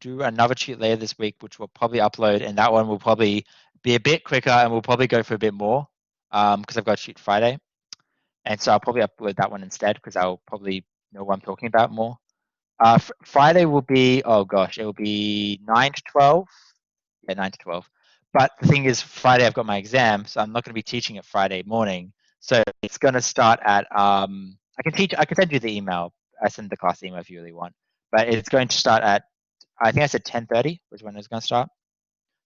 do another cheat later this week, which we'll probably upload, and that one will probably be a bit quicker, and we'll probably go for a bit more, because I've got to shoot Friday, and so I'll probably upload that one instead because I'll probably know what I'm talking about more. Friday will be, oh gosh, it will be 9 to 12. Yeah, 9 to 12. But the thing is, Friday I've got my exam, so I'm not going to be teaching it Friday morning. So it's going to start at I can send you the email. I send the class email if you really want. But it's going to start at, I think I said 10:30 was when it's going to start.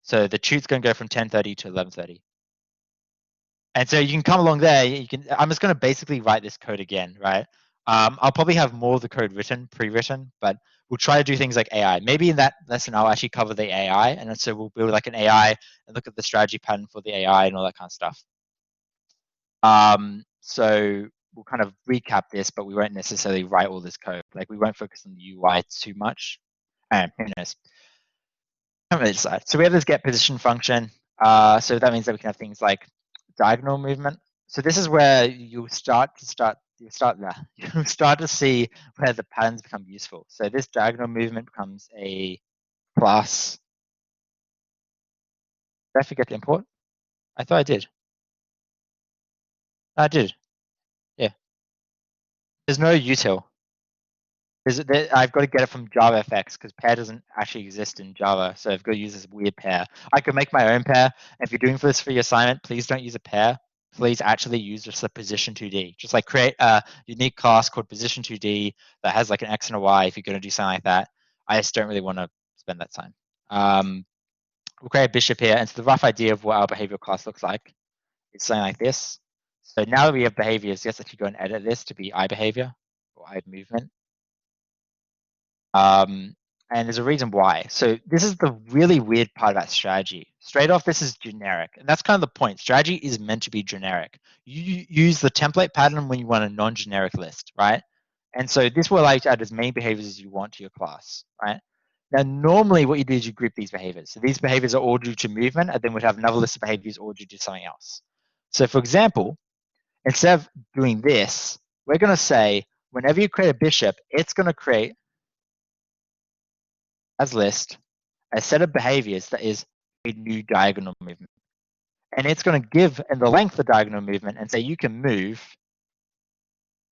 So the tute's going to go from 10:30 to 11:30. And so you can come along there. I'm just going to basically write this code again, right? I'll probably have more of the code pre-written, but we'll try to do things like AI. Maybe in that lesson, I'll actually cover the AI. And so we'll build like an AI and look at the strategy pattern for the AI and all that kind of stuff. So we'll kind of recap this, but we won't necessarily write all this code. Like we won't focus on the UI too much. And who knows? I haven't really decided. So we have this get position function. So that means that we can have things like diagonal movement. So this is where you'll start to see where the patterns become useful. So this diagonal movement becomes a class. Did I forget to import? I thought I did. I did. Yeah. There's no util. I've got to get it from JavaFX because pair doesn't actually exist in Java. So I've got to use this weird pair. I could make my own pair. If you're doing this for your assignment, please don't use a pair. Please actually use just the position2D. Just like create a unique class called position2D that has like an X and a Y if you're going to do something like that. I just don't really want to spend that time. We'll create a bishop here. And so the rough idea of what our behavioral class looks like is something like this. So now that we have behaviors, let's actually go and edit this to be iBehavior or iMovement. And there's a reason why. So this is the really weird part about strategy. Straight off, this is generic. And that's kind of the point. Strategy is meant to be generic. You use the template pattern when you want a non-generic list, right? And so this will allow you to add as many behaviors as you want to your class, right? Now, normally what you do is you group these behaviors. So these behaviors are all due to movement, and then we'd have another list of behaviors all due to something else. So for example, instead of doing this, we're going to say, whenever you create a bishop, it's going to create as list a set of behaviors that is a new diagonal movement. And it's going to give in the length of diagonal movement and say you can move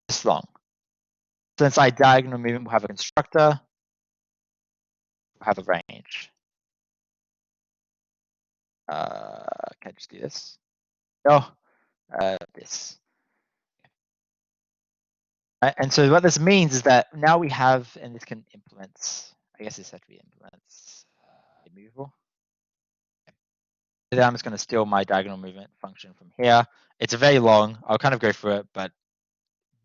this long. So inside diagonal movement, we'll have a constructor, we'll have a range. Can I just do this? No, this. And so what this means is that now we have, and this can implement, I guess this has to be implements removal. Then I'm just going to steal my diagonal movement function from here. It's very long. I'll kind of go through it, but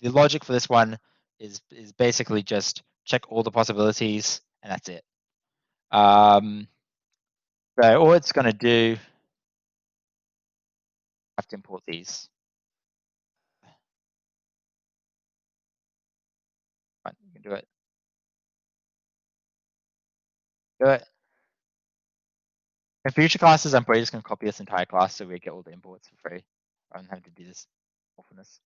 the logic for this one is basically just check all the possibilities, and that's it. So all it's going to do, I have to import these. Right, you can do it. Do it. In future classes, I'm probably just going to copy this entire class so we get all the imports for free. I don't have to do this awfulness.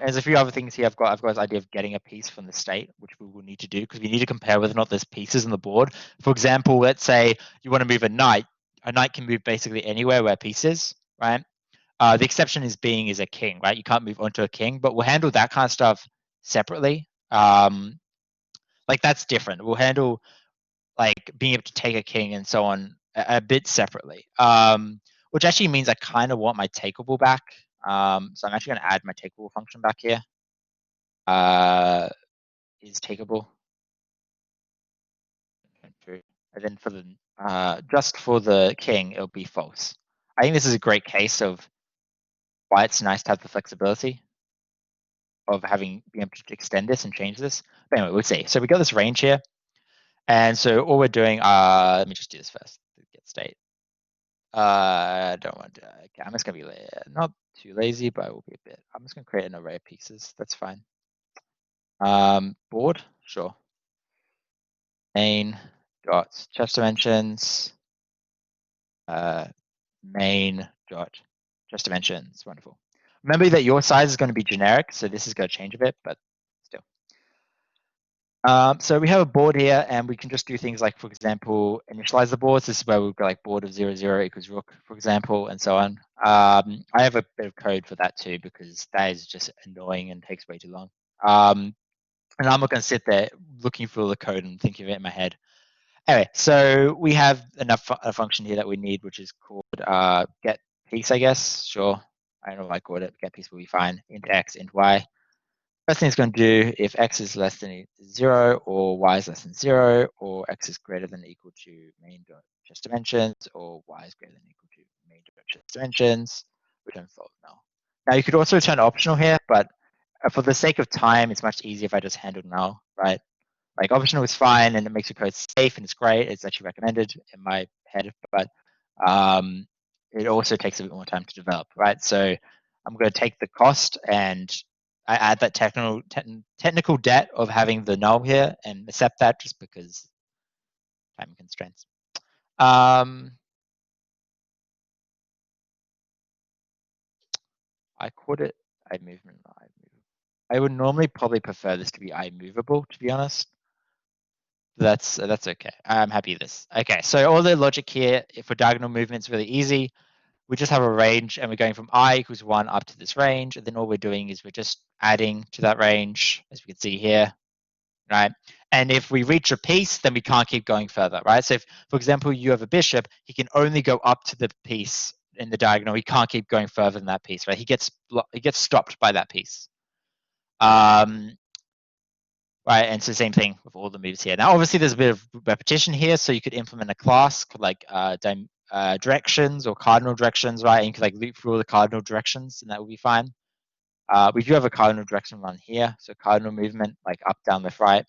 There's a few other things here. I've got this idea of getting a piece from the state, which we will need to do because we need to compare whether or not there's pieces on the board. For example, let's say you want to move a knight. A knight can move basically anywhere where piece is, right? The exception is a king, right? You can't move onto a king, but we'll handle that kind of stuff separately. Like that's different. We'll handle like being able to take a king and so on a bit separately. Which actually means I kind of want my takeable back. So I'm actually going to add my takeable function back here. Is takeable. And then for the just for the king, it'll be false. I think this is a great case of why it's nice to have the flexibility of being able to extend this and change this. But anyway, we'll see. So we got this range here. And so all we're doing, let me just do this first. Get state. I don't want to, okay, I'm just gonna be not too lazy, but I will be a bit. I'm just gonna create an array of pieces. That's fine. Board, sure. Main dot chest dimensions. Main dot chest dimensions. Wonderful. Remember that your size is going to be generic, so this is going to change a bit, but still. So we have a board here, and we can just do things like, for example, initialize the boards. This is where we've got like board of 0, 0 equals rook, for example, and so on. I have a bit of code for that too, because that is just annoying and takes way too long. And I'm not going to sit there looking through all the code and thinking of it in my head. Anyway, so we have a function here that we need, which is called get piece, I guess. Sure, I don't know what I called it. Get piece will be fine. Int x, int y. First thing it's going to do, if x is less than 0, or y is less than 0, or x is greater than or equal to main.chess dimensions, or y is greater than or equal to main.chess dimensions, return false null. Now you could also return optional here, but for the sake of time, it's much easier if I just handle null, right? Like optional is fine and it makes your code safe and it's great. It's actually recommended in my head, but it also takes a bit more time to develop, right? So I'm going to take the cost and I add that technical debt of having the null here and accept that just because time constraints. I called it iMovement. I would normally probably prefer this to be iMovable, to be honest. That's okay. I'm happy with this. Okay, so all the logic here for diagonal movement is really easy. We just have a range and we're going from I equals 1 up to this range. And then all we're doing is we're just adding to that range, as we can see here, right? And if we reach a piece, then we can't keep going further, right? So if, for example, you have a bishop, he can only go up to the piece in the diagonal. He can't keep going further than that piece, right? He gets stopped by that piece. Right, and it's the same thing with all the moves here. Now, obviously, there's a bit of repetition here, so you could implement a class called like directions or cardinal directions, right? And you could like loop through all the cardinal directions, and that would be fine. We do have a cardinal direction run here, so cardinal movement, like up, down, left, right.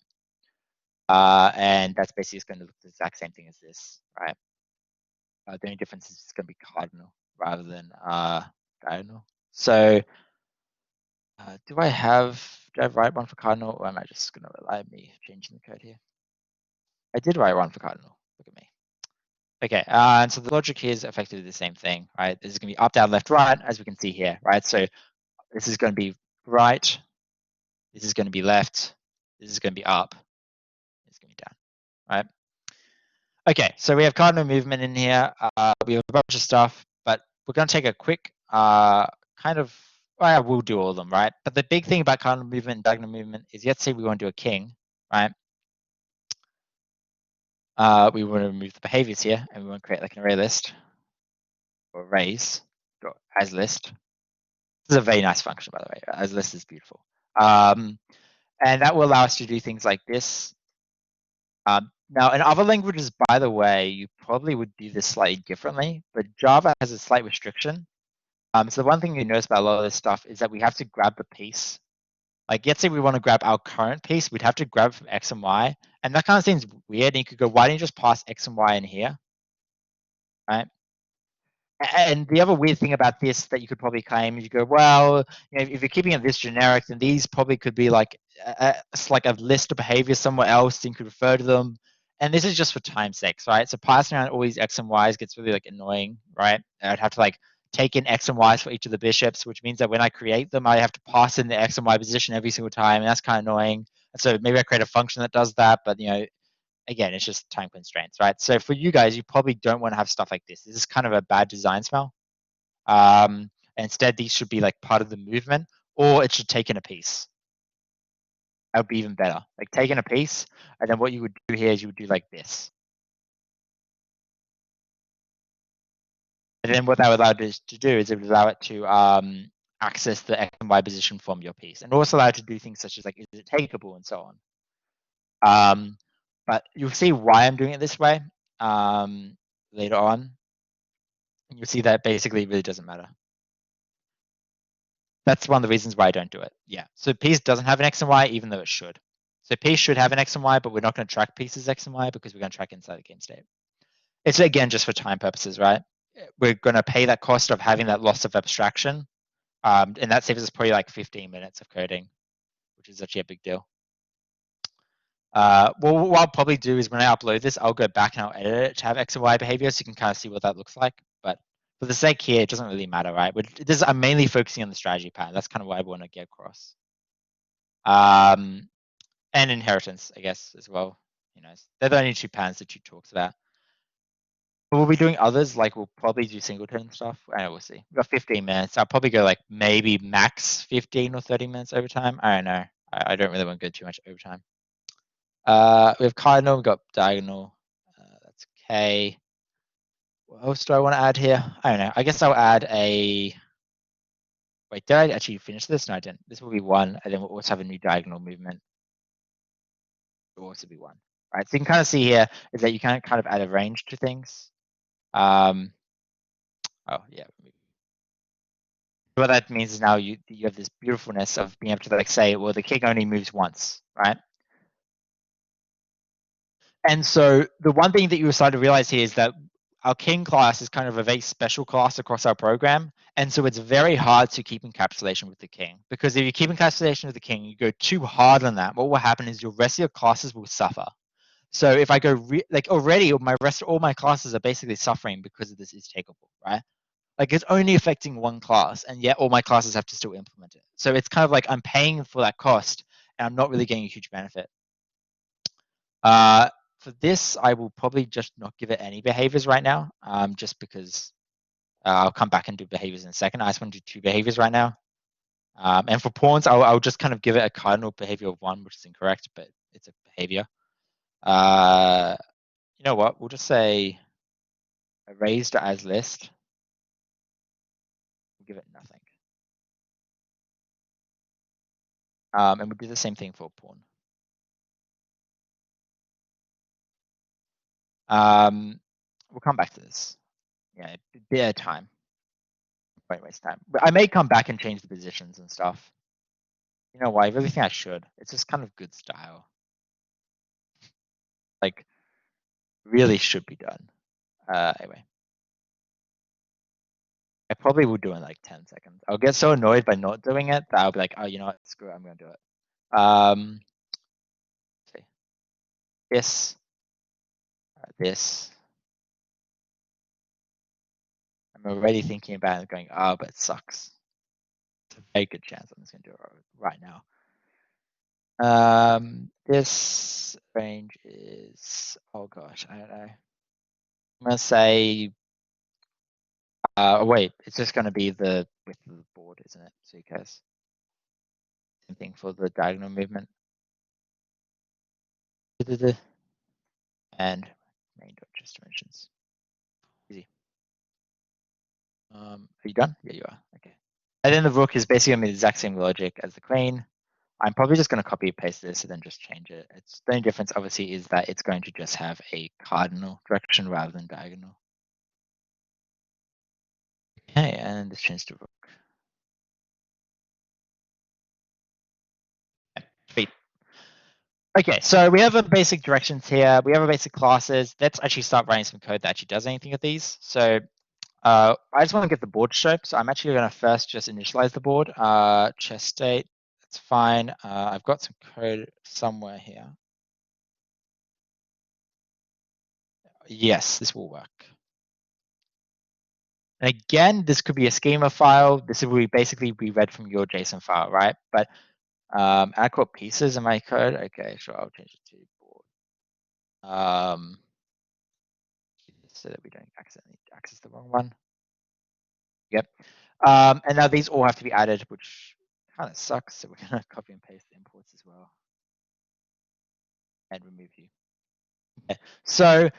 And that's basically just going to look the exact same thing as this, right? The only difference is it's going to be cardinal rather than diagonal. So do I write one for cardinal, or am I just going to rely on me changing the code here? I did write one for cardinal. Look at me. Okay, and so the logic here is effectively the same thing, right? This is going to be up, down, left, right, as we can see here, right? So this is going to be right. This is going to be left. This is going to be up. This is going to be down, right? Okay, so we have cardinal movement in here. We have a bunch of stuff, but we're going to take a quick we'll do all of them, right? But the big thing about cardinal movement and diagonal movement is, let's say we want to do a king, right? We want to remove the behaviors here, and we want to create like an array list or arrays as list. This is a very nice function, by the way. As list is beautiful. And that will allow us to do things like this. Now, in other languages, by the way, you probably would do this slightly differently, but Java has a slight restriction. So the one thing you notice about a lot of this stuff is that we have to grab the piece. Like, let's say we want to grab our current piece, we'd have to grab from X and Y. And that kind of seems weird. And you could go, why don't you just pass X and Y in here? Right? And the other weird thing about this that you could probably claim is you go, well, you know, if you're keeping it this generic, then these probably could be like a list of behaviors somewhere else, and you could refer to them. And this is just for time's sake, right? So passing around all these X and Y's gets really like annoying, right? I'd have to like take in X and Y's for each of the bishops, which means that when I create them, I have to pass in the X and Y position every single time, and that's kind of annoying. And so maybe I create a function that does that, but you know, again, it's just time constraints, right? So for you guys, you probably don't want to have stuff like this. This is kind of a bad design smell. Instead, these should be like part of the movement, or it should take in a piece. That would be even better. Like take in a piece, and then what you would do here is you would do like this. And then what that would allow it to do is it would allow it to access the X and Y position from your piece, and also allow it to do things such as like, is it takeable and so on. But you'll see why I'm doing it this way later on. And you'll see that basically it really doesn't matter. That's one of the reasons why I don't do it. Yeah. So piece doesn't have an X and Y, even though it should. So piece should have an X and Y, but we're not going to track pieces X and Y because we're going to track inside the game state. It's again just for time purposes, right? We're going to pay that cost of having that loss of abstraction. And that saves us probably like 15 minutes of coding, which is actually a big deal. Well, what I'll probably do is when I upload this, I'll go back and I'll edit it to have X and Y behavior so you can kind of see what that looks like. But for the sake here, it doesn't really matter, right? I'm mainly focusing on the strategy pattern. That's kind of what I want to get across. And And inheritance, I guess, as well. You know, they're the only two patterns that you talks about. But we'll be doing others, like we'll probably do singleton stuff. I know, we'll see. We've got 15 minutes. I'll probably go like maybe max 15 or 30 minutes overtime. I don't know. I don't really want to go too much overtime. We have cardinal, we've got diagonal. That's okay. What else do I want to add here? I don't know. I guess I'll add a. Wait, did I actually finish this? No, I didn't. This will be one, and then we'll also have a new diagonal movement. It will also be one. Right. So you can kind of see here is that you can kind of add a range to things. Oh yeah. What that means is now you have this beautifulness of being able to like say, well, the king only moves once, right? And so the one thing that you start to realize here is that our king class is kind of a very special class across our program. And so it's very hard to keep encapsulation with the king, because if you keep encapsulation with the king, you go too hard on that, what will happen is your rest of your classes will suffer. So if I go like already all my classes are basically suffering because of this is takeable, right? Like it's only affecting one class, and yet all my classes have to still implement it. So it's kind of like I'm paying for that cost, and I'm not really getting a huge benefit. For this, I will probably just not give it any behaviors right now, just because I'll come back and do behaviors in a second. I just want to do 2 behaviors right now. And for pawns, I'll just kind of give it a cardinal behavior of 1, which is incorrect, but it's a behavior. You know what? We'll just say raised as list. We'll give it nothing. And we'll do the same thing for pawn. We'll come back to this. Yeah, a bit of time. Won't waste time. But I may come back and change the positions and stuff. You know why? I really think I should. It's just kind of good style. Like, really should be done. Anyway. I probably will do it in like 10 seconds. I'll get so annoyed by not doing it that I'll be like, oh, you know what? Screw it. I'm going to do it. See. This. I'm already thinking about it going, oh, but it sucks. It's a very good chance I'm just going to do it right now. This range is, oh gosh, I don't know. I'm going to say, wait, it's just going to be the width of the board, isn't it? So you guys, same thing for the diagonal movement. And main just dimensions. Easy. Are you done? Yeah, you are. Okay. And then the rook is basically going to be the exact same logic as the queen. I'm probably just going to copy and paste this and then just change it. It's the only difference, obviously, is that it's going to just have a cardinal direction rather than diagonal. Okay, and let's change to rook. Sweet. Okay, so we have a basic directions here. We have a basic classes. Let's actually start writing some code that actually does anything with these. So I just want to get the board shape. So I'm actually going to first just initialize the board. Chess state. That's fine. I've got some code somewhere here. Yes, this will work. And again, this could be a schema file. This will basically be read from your JSON file, right? But I call pieces in my code. Okay, sure, I'll change it to board. So that we don't accidentally access the wrong one. Yep. And now these all have to be added, which kind of sucks. So we're gonna copy and paste the imports as well. And remove you. Okay. So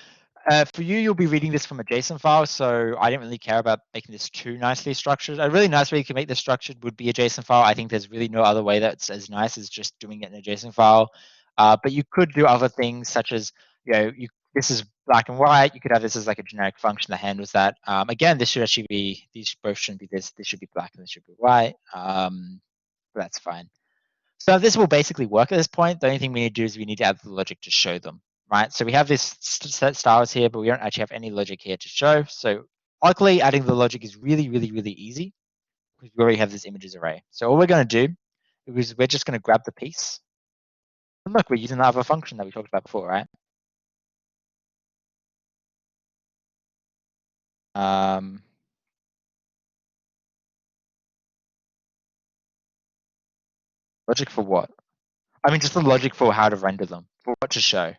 for you, you'll be reading this from a JSON file. So I didn't really care about making this too nicely structured. A really nice way you can make this structured would be a JSON file. I think there's really no other way that's as nice as just doing it in a JSON file. But you could do other things such as, you know, this is black and white. You could have this as like a generic function that handles that. Again, this should actually be, these both shouldn't be this. This should be black and this should be white. That's fine. So this will basically work at this point. The only thing we need to do is we need to add the logic to show them, right? So we have this set styles here, but we don't actually have any logic here to show. So luckily, adding the logic is really, really, really easy because we already have this images array. So all we're going to do is we're just going to grab the piece. And look, we're using that other function that we talked about before, right? Logic for what? I mean, just the logic for how to render them, for what to show.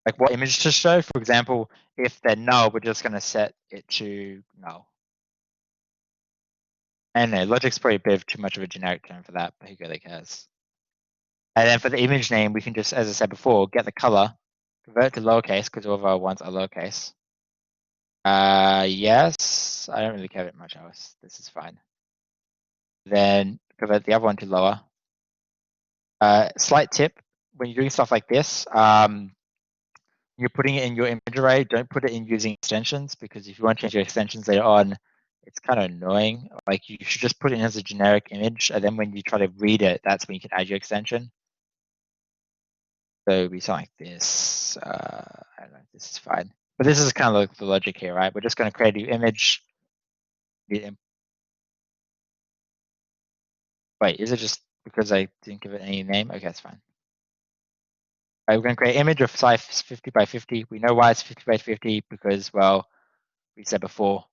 Like what image to show. For example, if they're null, we're just going to set it to null. And no, logic's probably a bit of too much of a generic term for that, but who really cares? And then for the image name, we can just, as I said before, get the color, convert to lowercase because all of our ones are lowercase. Yes, I don't really care that much else. This is fine. Then convert the other one to lower. Slight tip, when you're doing stuff like this, you're putting it in your image array, don't put it in using extensions, because if you want to change your extensions later on, it's kind of annoying. Like you should just put it in as a generic image, and then when you try to read it, that's when you can add your extension. So it'd be something like this. I don't know, this is fine. But this is kind of like the logic here, right? We're just going to create a new image. Wait, is it just because I didn't give it any name? Okay, that's fine. Right, we're going to create an image of size 50 by 50. We know why it's 50 by 50 because, well, we said before,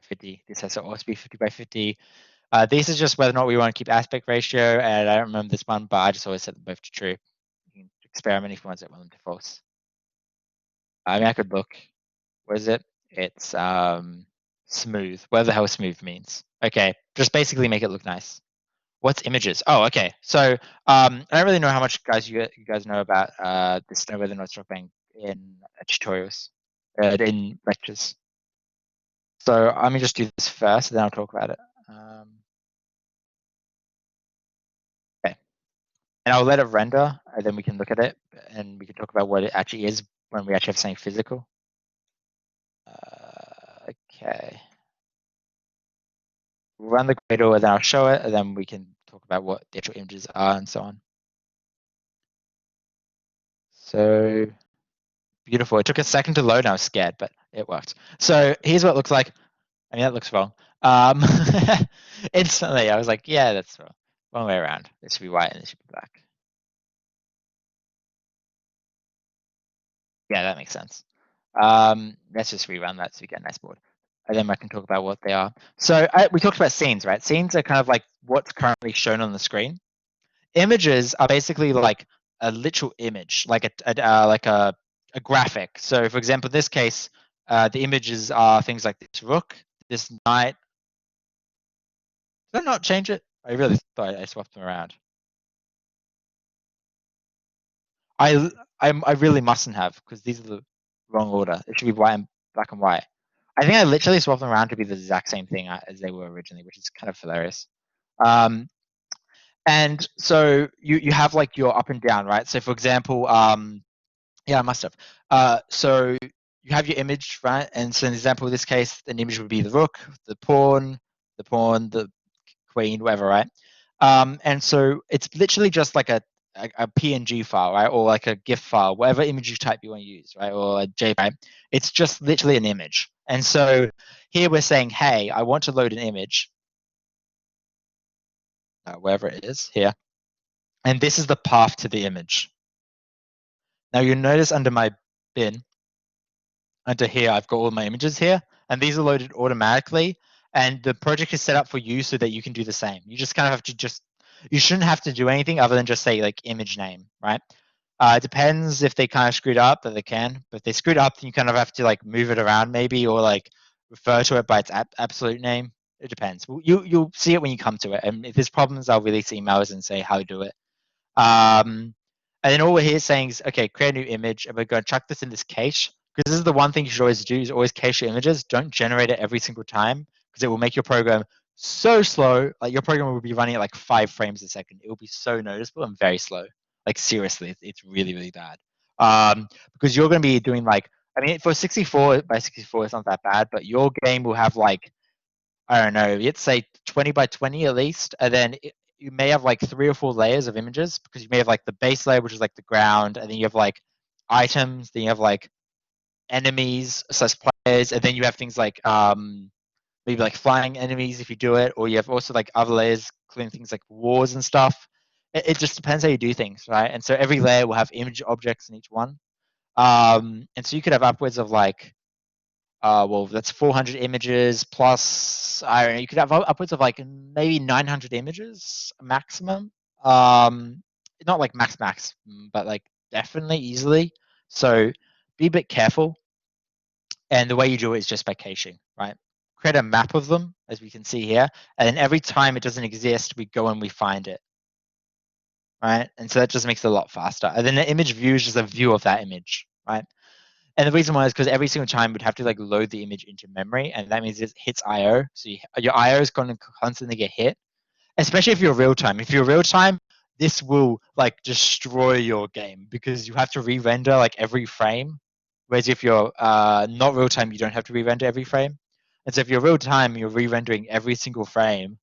50. This has to also be 50 by 50. This is just whether or not we want to keep aspect ratio, and I don't remember this one, but I just always set them both to true. You can experiment if you want to set one to false. I mean, I could look. What is it? It's smooth. Whatever the hell smooth means. Okay, just basically make it look nice. What's images? Oh, okay. So I don't really know how much you guys know about this whether or not it's being in tutorials, in lectures. So let me just do this first, and then I'll talk about it. Okay, and I'll let it render, and then we can look at it, and we can talk about what it actually is when we actually have something physical. Okay. We'll run the Gradle, and then I'll show it, and then we can talk about what the actual images are and so on. So beautiful. It took a second to load, and I was scared, but it worked. So here's what it looks like. I mean, that looks wrong. Instantly, I was like, yeah, that's wrong. Wrong way around. This should be white and this should be black. Yeah, that makes sense. Let's just rerun that so we get a nice board. And then I can talk about what they are. So we talked about scenes, right? Scenes are kind of like what's currently shown on the screen. Images are basically like a literal image, like a graphic. So for example, in this case, the images are things like this rook, this knight. Did I not change it? I really thought I swapped them around. I really mustn't have, because these are the wrong order. It should be white and black and white. I think I literally swapped them around to be the exact same thing as they were originally, which is kind of hilarious. And so you have like your up and down, right? So for example, yeah, I must have. So you have your image, right? And so in the example of this case, an image would be the rook, the pawn, the queen, whatever, right? And so it's literally just like a PNG file, right? Or like a GIF file, whatever image type you want to use, right? Or a JPEG. It's just literally an image. And so here we're saying, hey, I want to load an image, wherever it is here. And this is the path to the image. Now you'll notice under my bin, under here, I've got all my images here, and these are loaded automatically. And the project is set up for you so that you can do the same. You just kind of have to you shouldn't have to do anything other than just say like image name, right? It depends if they kind of screwed up, that they can. But if they screwed up, then you kind of have to like move it around maybe, or like refer to it by its absolute name. It depends. You'll see it when you come to it. And if there's problems, I'll release emails and say how to do it. And then all we're here saying is, okay, create a new image, and we're going to chuck this in this cache, because this is the one thing you should always do, is always cache your images. Don't generate it every single time, because it will make your program so slow. Like your program will be running at like 5 frames a second. It will be so noticeable and very slow. Like seriously, it's really, really bad. Because you're going to be doing like, I mean, for 64 by 64, it's not that bad, but your game will have like, I don't know, let's say 20 by 20 at least, and then you may have like 3 or 4 layers of images, because you may have like the base layer, which is like the ground, and then you have like items, then you have like enemies / players, and then you have things like maybe like flying enemies if you do it, or you have also like other layers, including things like wars and stuff. It just depends how you do things, right? And so every layer will have image objects in each one. And so you could have upwards of like well, that's 400 images plus, I don't know, you could have upwards of like maybe 900 images maximum. Not like max, but like definitely easily. So be a bit careful. And the way you do it is just by caching, right? Create a map of them, as we can see here. And then every time it doesn't exist, we go and we find it, right? And so that just makes it a lot faster. And then the image view is just a view of that image, right? And the reason why is because every single time we'd have to like load the image into memory, and that means it hits IO. So your IO is going to constantly get hit, especially if you're real time. If you're real time, this will like destroy your game because you have to re-render like every frame. Whereas if you're not real time, you don't have to re-render every frame. And so if you're real time, you're re-rendering every single frame,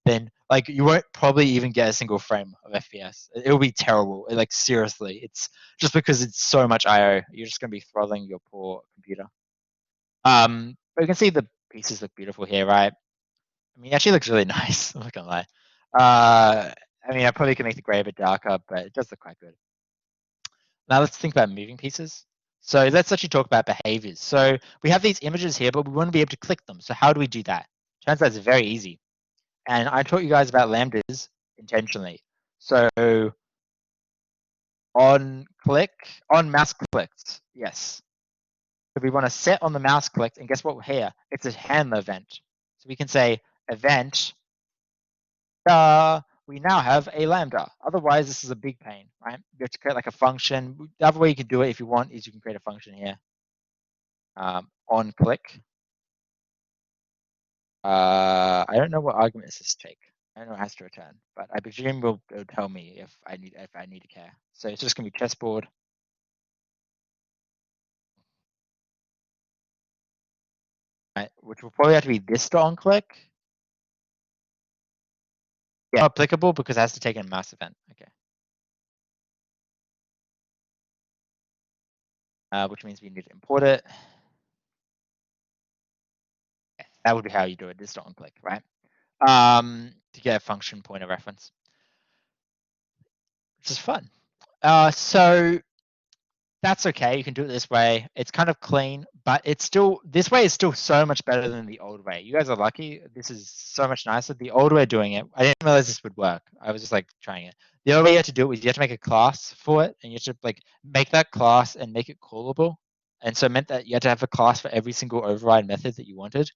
then like you won't probably even get a single frame of FPS. It'll be terrible. Like seriously, it's just because it's so much IO. You're just gonna be throttling your poor computer. But you can see the pieces look beautiful here, right? I mean, it actually looks really nice. I'm not gonna lie. I mean, I probably can make the gray a bit darker, but it does look quite good. Now let's think about moving pieces. So let's actually talk about behaviors. So we have these images here, but we want to be able to click them. So how do we do that? Turns out it's very easy. And I taught you guys about lambdas intentionally. So on mouse clicks, yes. So we want to set on the mouse click, and guess what here? It's a handler event. So we can say event, we now have a lambda. Otherwise, this is a big pain, right? You have to create like a function. The other way you can do it if you want is you can create a function here. On click. I don't know what argument does this take. I don't know what it has to return, but I presume it'll tell me if I need to care. So it's just gonna be chessboard. Right, which will probably have to be this to on click. Yeah, applicable because it has to take in a mouse event. Okay. Which means we need to import it. Okay, that would be how you do it. This to on click, right? To get a function point of reference, which is fun. So that's okay. You can do it this way. It's kind of clean, but it's still, this way is still so much better than the old way. You guys are lucky. This is so much nicer. The old way of doing it, I didn't realize this would work. I was just like trying it. The other way you have to do it was you have to make a class for it, and you have to like make that class and make it callable. And so it meant that you had to have a class for every single override method that you wanted.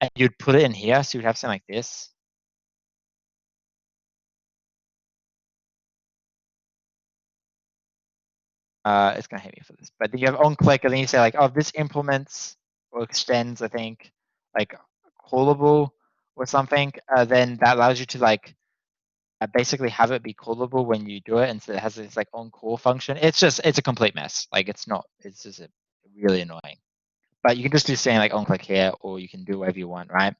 And you'd put it in here. So you'd have something like this. It's gonna hate me for this, but then you have on click, and then you say like, oh, this implements or extends, I think, like callable or something. Then that allows you to like basically have it be callable when you do it, and so it has this like on call function. It's a complete mess. Like it's just really annoying. But you can just do saying like on click here, or you can do whatever you want, right?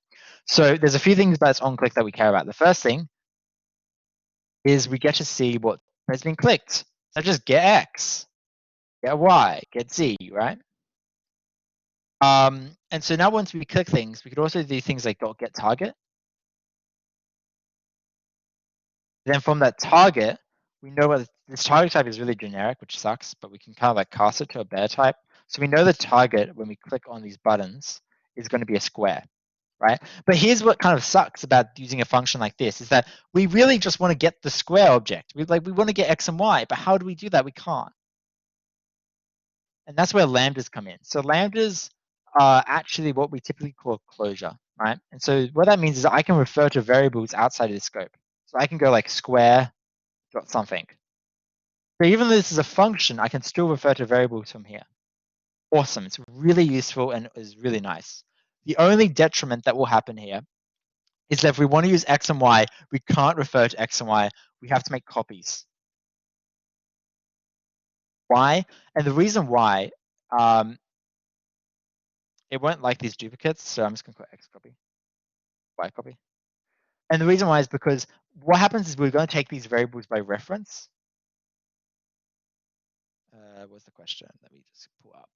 So there's a few things about on click that we care about. The first thing is we get to see what has been clicked. So just get X, get Y, get Z, right? And so now once we click things, we could also do things like .get target. Then from that target, we know what this target type is really generic, which sucks, but we can kind of like cast it to a better type. So we know the target when we click on these buttons is going to be a square, right? But here's what kind of sucks about using a function like this is that we really just want to get the square object. We want to get X and Y, but how do we do that? We can't. And that's where lambdas come in. So lambdas are actually what we typically call closure, right? And so what that means is I can refer to variables outside of the scope. So I can go like square dot something. So even though this is a function, I can still refer to variables from here. Awesome. It's really useful and is really nice. The only detriment that will happen here is that if we want to use X and Y, we can't refer to X and Y. We have to make copies. Why? And the reason why, it won't like these duplicates. So I'm just going to put X copy, Y copy. And the reason why is because what happens is we're going to take these variables by reference. What's the question? Let me just pull up.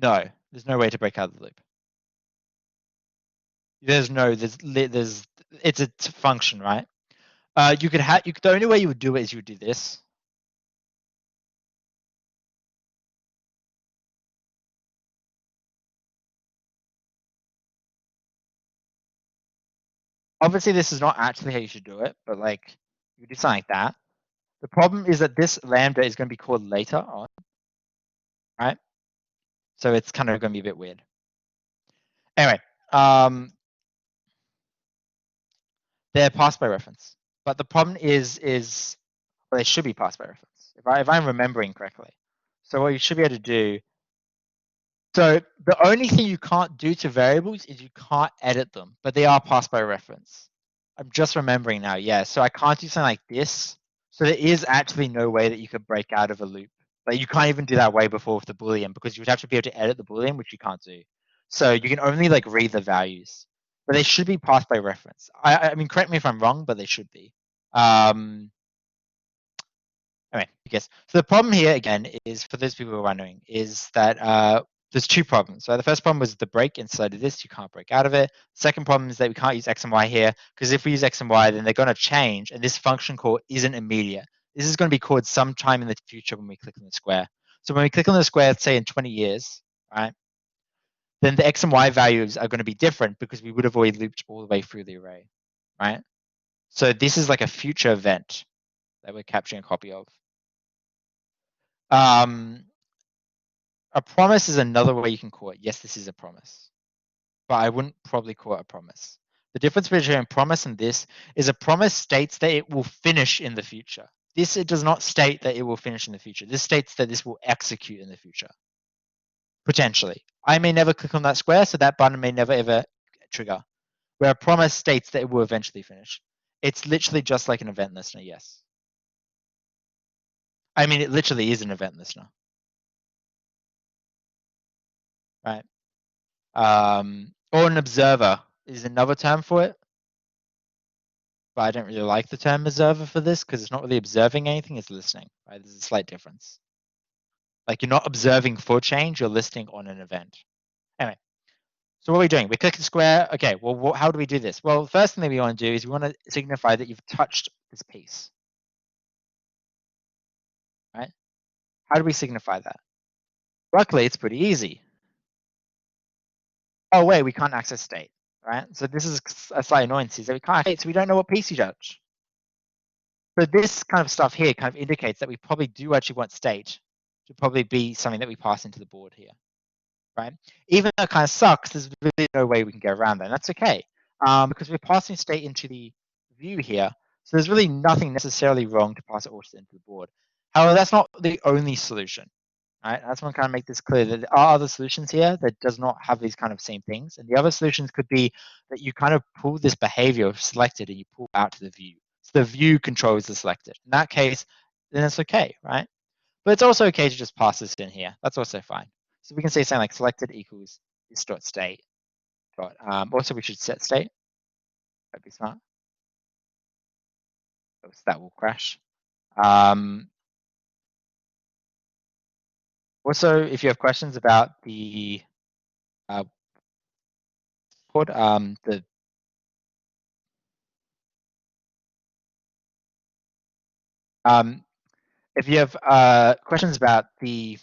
No, there's no way to break out of the loop. It's a function, right? The only way you would do it is you would do this. Obviously, this is not actually how you should do it, but like you do something like that. The problem is that this lambda is going to be called later on, right? So it's kind of going to be a bit weird. Anyway, they're passed by reference, but the problem is well, they should be passed by reference if I'm remembering correctly. So what you should be able to do. So the only thing you can't do to variables is you can't edit them, but they are passed by reference. I'm just remembering now. Yeah, so I can't do something like this. So there is actually no way that you could break out of a loop. Like you can't even do that way before with the Boolean because you would have to be able to edit the Boolean, which you can't do. So you can only like read the values, but they should be passed by reference. I mean, correct me if I'm wrong, but they should be. Anyway, I guess. So the problem here again is for those people who are wondering is that there's two problems. So the first problem was the break inside of this, you can't break out of it. Second problem is that we can't use X and Y here because if we use X and Y, then they're going to change and this function call isn't immediate. This is going to be called sometime in the future when we click on the square. So when we click on the square, let's say in 20 years, right? Then the X and Y values are going to be different because we would have already looped all the way through the array, right? So this is like a future event that we're capturing a copy of. A promise is another way you can call it. Yes, this is a promise, but I wouldn't probably call it a promise. The difference between a promise and this is a promise states that it will finish in the future. This, it does not state that it will finish in the future. This states that this will execute in the future, potentially. I may never click on that square, so that button may never ever trigger. Where a promise states that it will eventually finish. It's literally just like an event listener, yes. I mean, it literally is an event listener. Right? Or an observer is another term for it. But I don't really like the term observer for this because it's not really observing anything, it's listening, right? There's a slight difference. Like you're not observing for change, you're listening on an event. Anyway, so what are we doing? We click the square. Okay, well, how do we do this? Well, the first thing that we want to do is we want to signify that you've touched this piece, right? How do we signify that? Luckily, it's pretty easy. Oh, wait, we can't access state, right? So this is a slight annoyance is that we can't, so we don't know what piece you touch. So this kind of stuff here kind of indicates that we probably do actually want state to probably be something that we pass into the board here, right? Even though it kind of sucks, there's really no way we can get around that. And that's okay, because we're passing state into the view here. So there's really nothing necessarily wrong to pass it also into the board. However, that's not the only solution, right? I just want to kind of make this clear that there are other solutions here that does not have these kind of same things. And the other solutions could be that you kind of pull this behavior of selected and you pull out to the view. So the view controls the selected. In that case, then it's okay, right? But it's also okay to just pass this in here. That's also fine. So we can say something like selected equals this dot state. Also, we should set state. That'd be smart. So that will crash. Also, if you have questions about the code, if you have questions about it's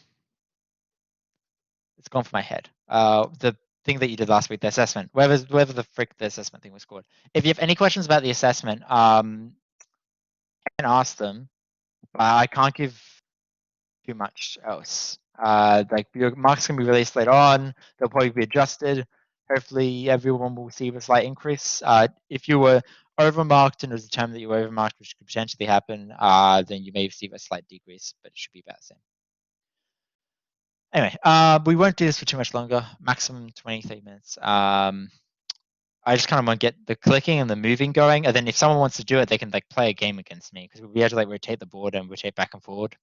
gone from my head. The thing that you did last week, the assessment, whatever the frick the assessment thing was called. If you have any questions about the assessment, you can ask them. But I can't give too much else. Like your marks can be released later on. They'll probably be adjusted. Hopefully, everyone will receive a slight increase. If you were overmarked and it was determined that you were overmarked, which could potentially happen, then you may receive a slight decrease, but it should be about the same. Anyway, we won't do this for too much longer, maximum 20-30 minutes. I just kind of want to get the clicking and the moving going, and then if someone wants to do it, they can like play a game against me because we'll be able to like rotate the board and rotate back and forward.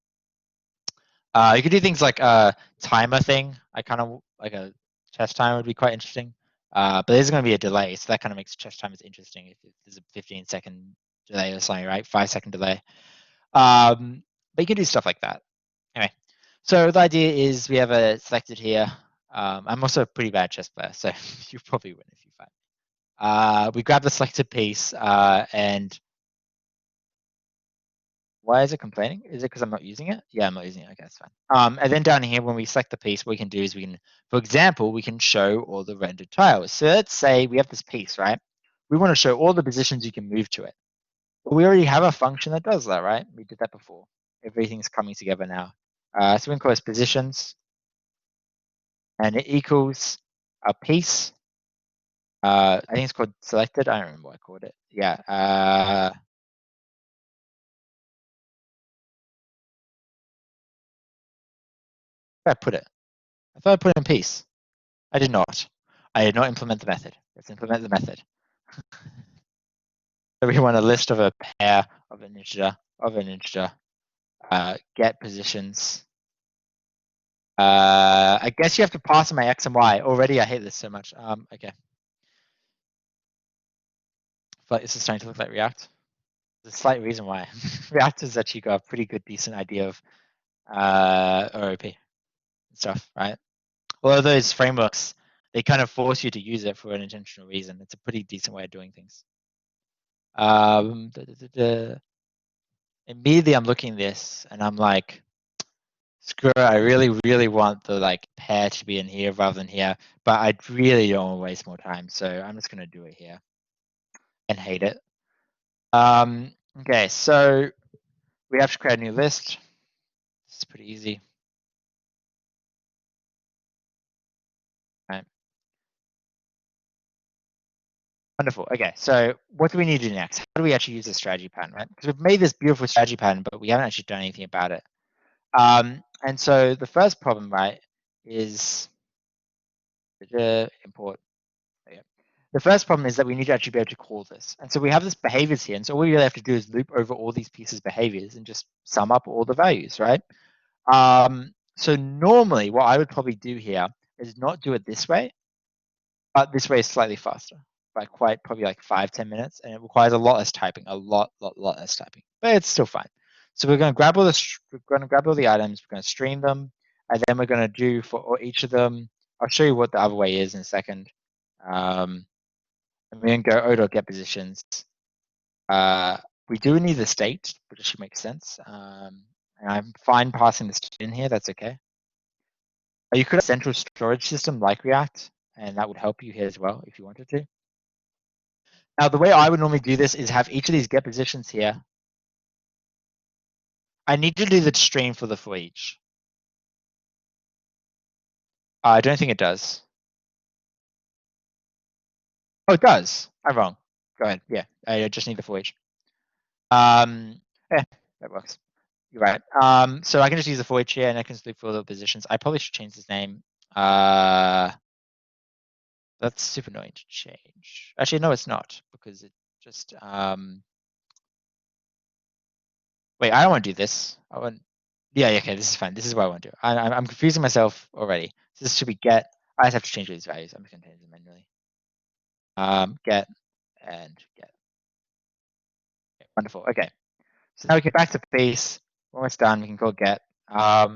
You could do things like a timer thing. I kind of like a chess timer would be quite interesting. But there's going to be a delay, so that kind of makes chess timers interesting if there's a 15-second delay or something, right? 5-second delay. But you can do stuff like that. Anyway, so the idea is we have a selected here. I'm also a pretty bad chess player, so you probably win if you fight. We grab the selected piece and why is it complaining? Is it because I'm not using it? Yeah, I'm not using it. Okay, that's fine. And then down here, when we select the piece, what we can do is we can, for example, we can show all the rendered tiles. So let's say we have this piece, right? we want to show all the positions you can move to it. But we already have a function that does that, right? We did that before. Everything's coming together now. So we can call this positions, and it equals a piece. I think it's called selected. I don't remember what I called it. Yeah. Where I put it? I thought I put it in piece. I did not. I did not implement the method. Let's implement the method. So we want a list of a pair of an integer, get positions. I guess you have to pass my x and y. Already, I hate this so much. Okay. But this is starting to look like React. There's a slight reason why. React has actually got a pretty good, decent idea of OOP and stuff, right? All of those frameworks, they kind of force you to use it for an intentional reason. It's a pretty decent way of doing things. Immediately I'm looking at this and I'm like, screw it, I really, really want the like pair to be in here rather than here, but I really don't want to waste more time. So I'm just gonna do it here and hate it. Okay, so we have to create a new list. It's pretty easy. Right. Wonderful. Okay, so what do we need to do next? How do we actually use this strategy pattern, right? Because we've made this beautiful strategy pattern, but we haven't actually done anything about it. And so the first problem, right, is import. Yeah. The first problem is that we need to actually be able to call this. And so we have this behaviors here. And so all we really have to do is loop over all these pieces behaviors and just sum up all the values, right? So normally what I would probably do here is not do it this way, but this way is slightly faster by quite probably like 5-10 minutes. And it requires a lot less typing, a lot less typing, but it's still fine. So we're going to grab all the items, we're going to stream them, and then we're going to do for each of them. I'll show you what the other way is in a second. And we're going to go o.get positions. We do need the state, which should make sense. And I'm fine passing this in here. That's okay. You could have a central storage system like React, and that would help you here as well if you wanted to. Now, the way I would normally do this is have each of these get positions here. I need to do the stream for the for each. I don't think it does. Oh, it does. I'm wrong. Go ahead. Yeah, I just need the for each. Yeah, that works. You're right. So I can just use the for each here, and I can look for the positions. I probably should change this name. That's super annoying to change. Actually, no, it's not, because it just wait, I don't want to do this. I want, yeah, okay, this is fine. This is what I want to do. I'm confusing myself already. So this should be get. I just have to change these values. I'm just gonna change them manually. Get and get. Okay, wonderful. Okay, so now we get back to base. When it's done, we can call get. I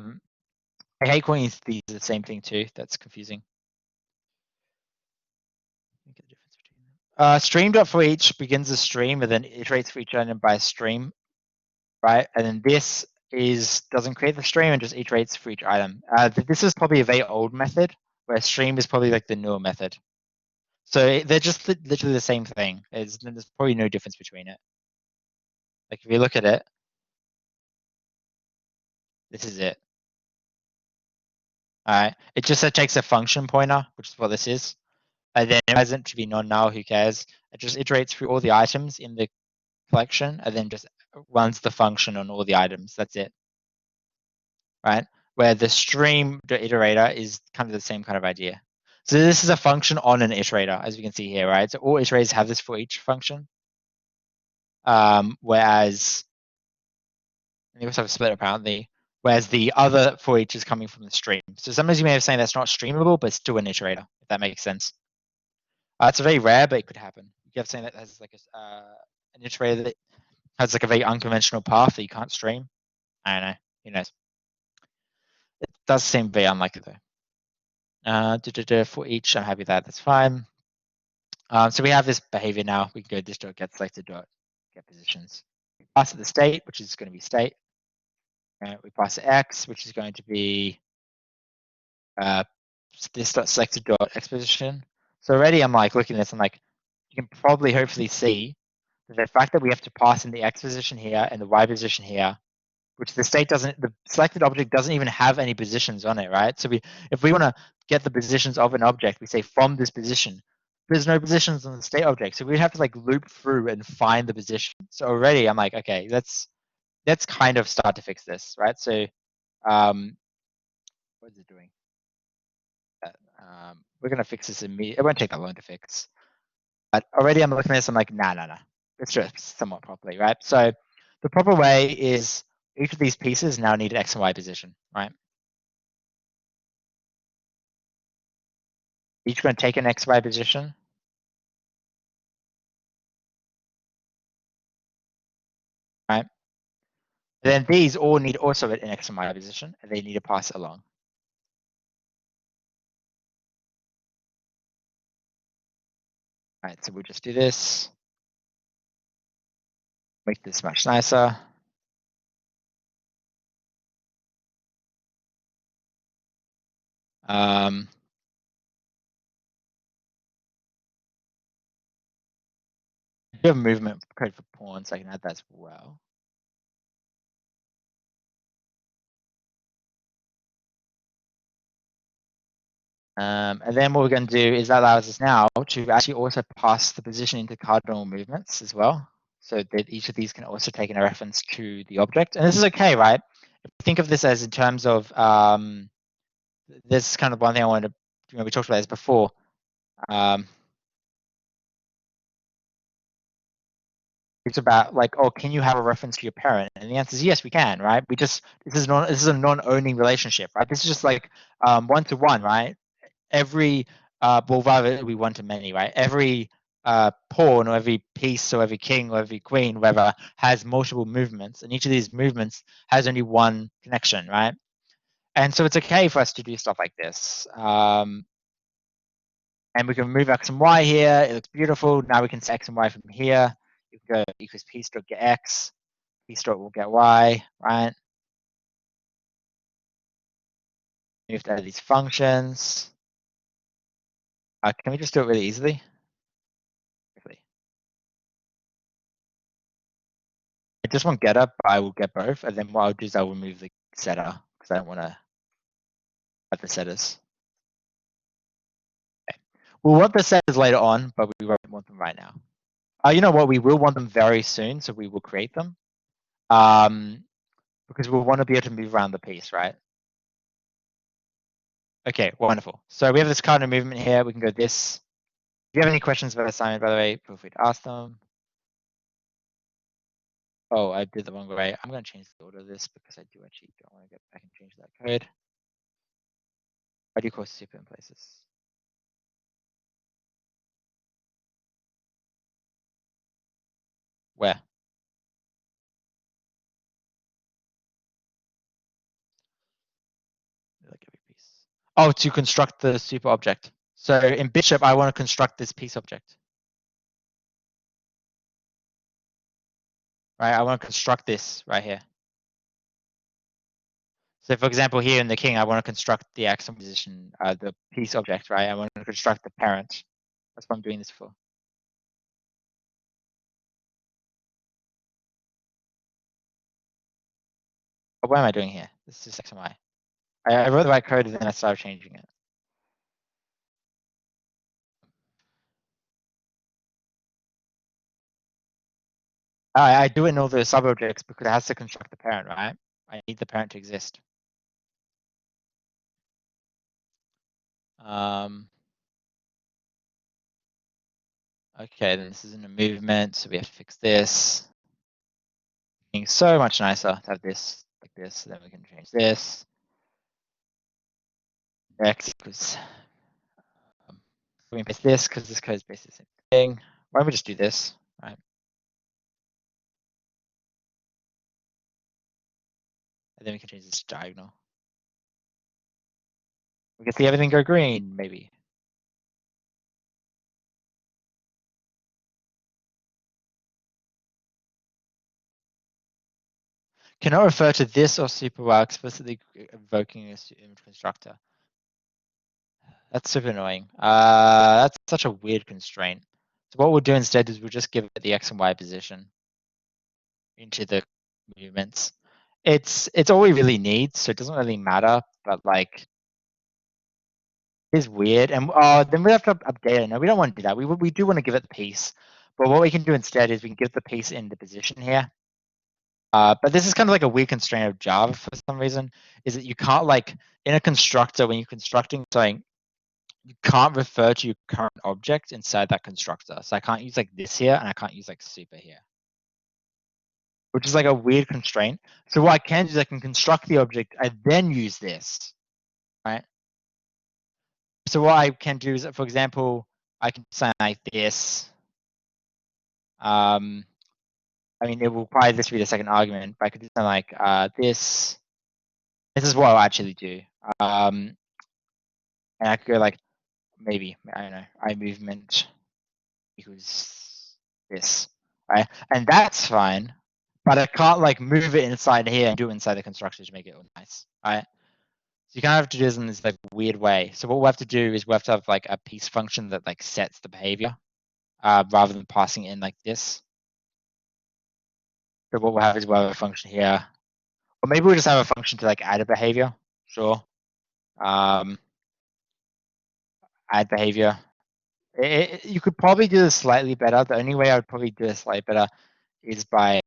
hate calling these the same thing too. That's confusing. Stream.forEach begins a stream and then iterates for each item by stream, right? And then this doesn't create the stream and just iterates for each item. This is probably a very old method, where stream is probably like the newer method. So they're just literally the same thing. There's probably no difference between it. Like if you look at it, this is it. All right. It just takes a function pointer, which is what this is. And then it hasn't to be non-null, who cares? It just iterates through all the items in the collection and then just runs the function on all the items. That's it. Right? Where the stream iterator is kind of the same kind of idea. So this is a function on an iterator, as we can see here, right? So all iterators have this for each function. Whereas they also have a split apparently, whereas the other for each is coming from the stream. So sometimes you may have saying that's not streamable, but it's still an iterator, if that makes sense. It's very rare, but it could happen. You have something that has like an iterator that has like a very unconventional path that you can't stream. I don't know. Who knows? It does seem very unlikely though. For each, I'm happy with that. That's fine. So we have this behavior now. We can go this.get selected.get positions. We pass it the state, which is going to be state. And we pass it x, which is going to be this.selected.x position. So already I'm like looking at this, I'm like, you can probably hopefully see that the fact that we have to pass in the X position here and the Y position here, which the state doesn't, the selected object doesn't even have any positions on it, right? So if we want to get the positions of an object, we say from this position, there's no positions on the state object. So we have to like loop through and find the position. So already I'm like, okay, let's kind of start to fix this, right? So what is it doing? We're going to fix this immediately. It won't take that long to fix. But already I'm looking at this, I'm like, nah. It's just somewhat properly, right? So the proper way is each of these pieces now need an X and Y position, right? Each going to take an X, Y position. Right? And then these all need also an X and Y position, and they need to pass along. All right, so we'll just do this. Make this much nicer. Do have movement code for pawns, so I can add that as well. And then what we're going to do is that allows us now to actually also pass the position into cardinal movements as well. So that each of these can also take in a reference to the object. And this is okay, right? Think of this as in terms of, this is kind of one thing I wanted to, we talked about this before. It's about like, oh, can you have a reference to your parent? And the answer is yes, we can, right? This is a non-owning relationship, right? This is just like one-to-one, right? Every well, rather we one to many, right? Every pawn or every piece or every king or every queen, whatever, has multiple movements, and each of these movements has only one connection, right? And so it's okay for us to do stuff like this. And we can move X and Y here. It looks beautiful. Now we can set X and Y from here. You can go equals P stroke get X, P stroke will get Y, right? You have to add these functions. Can we just do it really easily? Quickly. I just want getter, but I will get both. And then what I'll do is I'll remove the setter because I don't want to add the setters. Okay. We'll want the setters later on, but we won't want them right now. You know what? We will want them very soon, so we will create them. Because we'll want to be able to move around the piece, right? Okay, wonderful. So we have this cardinal movement here. We can go this. If you have any questions about assignment, by the way, feel free to ask them. Oh, I did the wrong way. I'm going to change the order of this because I do actually don't want to get back and change that code. I do call super in places. Where? Like every piece. Oh, to construct the super object. So in Bishop, I want to construct this piece object. Right, I want to construct this right here. So for example, here in the king, I want to construct the action position, the piece object, right? I want to construct the parent. That's what I'm doing this for. But what am I doing here? This is X and Y. I wrote the right code and then I started changing it. I do it in all the sub-objects because it has to construct the parent, right? I need the parent to exist. Okay, then this isn't a movement, so we have to fix this. Being so much nicer to have this like this, then we can change this. X equals we paste this because this code is basically the same thing. Why don't we just do this, right? And then we can change this to diagonal. We can see everything go green, maybe. Cannot refer to this or super while explicitly invoking a image constructor. That's super annoying. That's such a weird constraint. So what we'll do instead is we'll just give it the X and Y position into the movements. It's all we really need, so it doesn't really matter, but like it's weird. And then we have to update it. No, we don't want to do that. We do want to give it the piece, but what we can do instead is we can give the piece in the position here. But this is kind of like a weird constraint of Java for some reason, is that you can't like in a constructor when you're constructing something, you can't refer to your current object inside that constructor. So I can't use like this here, and I can't use like super here, which is like a weird constraint. So what I can do is I can construct the object, I then use this, right? So what I can do is, for example, I can say like this. I mean, it will probably this be the second argument, but I could do something like this. This is what I'll actually do. And I could go like, maybe, I don't know, I movement equals this, right? And that's fine, but I can't like move it inside here and do it inside the constructor to make it look nice, right? So you kind of have to do this in this like weird way. So what we'll have to do is we'll have to have like a piece function that like sets the behavior rather than passing in like this. So what we'll have is we'll have a function here, or maybe we'll just have a function to like add a behavior. Sure. Add behavior. You could probably do this slightly better. The only way I would probably do this slightly better is by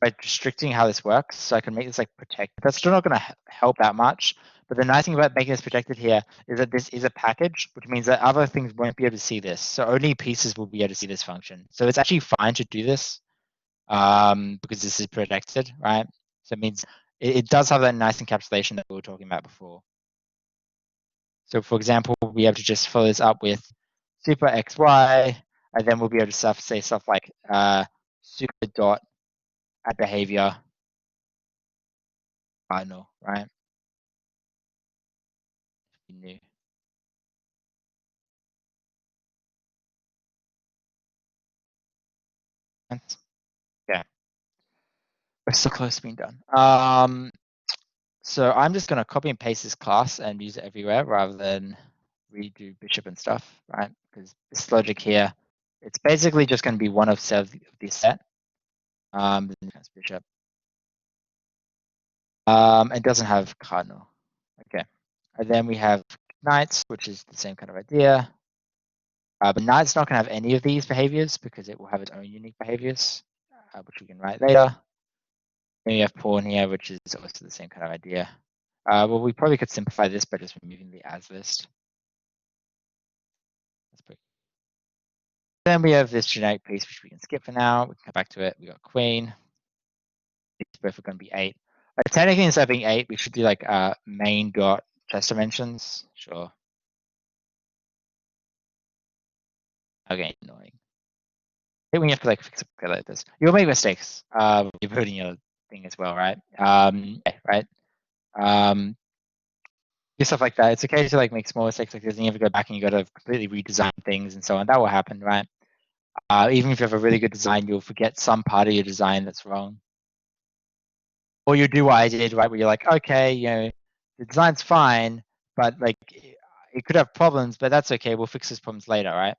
restricting how this works. So I can make this like protected. That's still not going to help that much. But the nice thing about making this protected here is that this is a package, which means that other things won't be able to see this. So only pieces will be able to see this function. So it's actually fine to do this because this is protected, right? So it means it does have that nice encapsulation that we were talking about before. So for example, we have to just follow this up with super xy, and then we'll be able to say stuff like super dot add behavior cardinal, right? New. Yeah, we're so close to being done. So I'm just gonna copy and paste this class and use it everywhere rather than redo bishop and stuff, right? Because this logic here, it's basically just going to be one of this set. Then that's bishop. It doesn't have cardinal. Okay, and then we have knights, which is the same kind of idea. But knight's not going to have any of these behaviors because it will have its own unique behaviors, which we can write later. Then we have pawn here, which is also the same kind of idea. Well, we probably could simplify this by just removing the as list. That's pretty. Then we have this generic piece, which we can skip for now. We can come back to it. We got queen. These both are going to be 8. Technically, instead of being 8, we should do like main dot chess dimensions. Sure. Okay, annoying. I think we have to like fix it like this. You'll make mistakes. You're putting your thing as well, right? Right. Do stuff like that. It's okay to like make small mistakes like this, and you have to go back and you got to completely redesign things and so on. That will happen, right? Even if you have a really good design, you'll forget some part of your design that's wrong. Or you do what I did, right? Where you're like, okay, you know, the design's fine, but like it could have problems, but that's okay. We'll fix those problems later, right?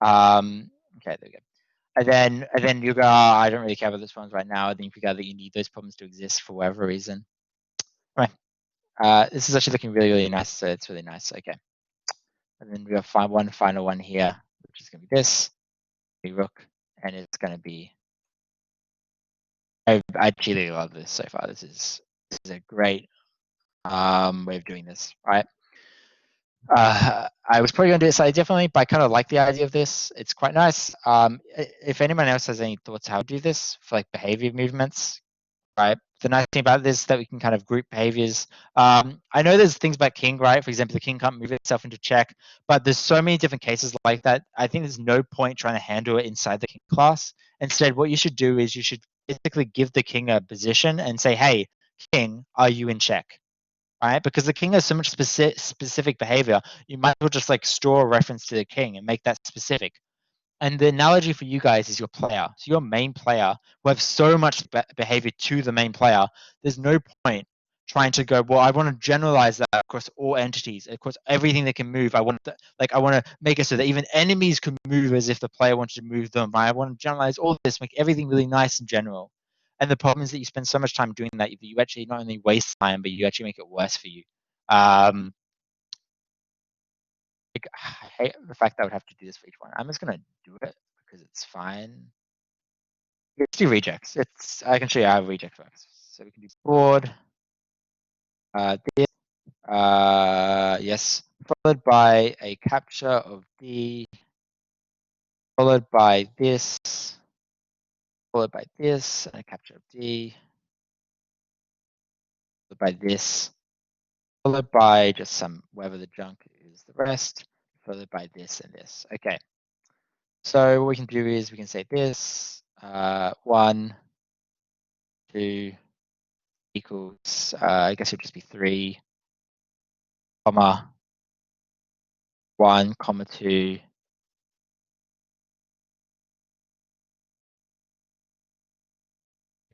Okay, there we go. And then you go, oh, I don't really care about those problems right now. And then you figure out that you need those problems to exist for whatever reason. Right. This is actually looking really, really nice. So it's really nice. Okay. And then we have one final one here, which is going to be this. Rook, and it's going to be. I actually love this so far. This is a great way of doing this, right? I was probably going to do it slightly differently, but I kind of like the idea of this. It's quite nice. If anyone else has any thoughts how to do this for like behavior movements, right? The nice thing about this is that we can kind of group behaviors. I know there's things about king, right? For example, the king can't move itself into check, but there's so many different cases like that. I think there's no point trying to handle it inside the king class. Instead, what you should do is you should basically give the king a position and say, hey, king, are you in check? Right? Because the king has so much specific behavior, you might as well just like store a reference to the king and make that specific. And the analogy for you guys is your player. So your main player will have so much behavior to the main player. There's no point trying to go, well, I want to generalize that across all entities, across everything that can move. I want to, like, I want to make it so that even enemies can move as if the player wanted to move them. Right? I want to generalize all this, make everything really nice and general. And the problem is that you spend so much time doing that, you actually not only waste time, but you actually make it worse for you. Like, I hate the fact that I would have to do this for each one. I'm just gonna do it because it's fine. Let's do rejects. I can show you how reject works. So we can do board. This. Yes, followed by a capture of D, followed by this, followed by this, and a capture of D, followed by this, followed by just some, wherever the junk is the rest, followed by this and this. Okay. So what we can do is we can say this, 1, 2 equals, I guess it would just be 3, comma, 1, comma 2,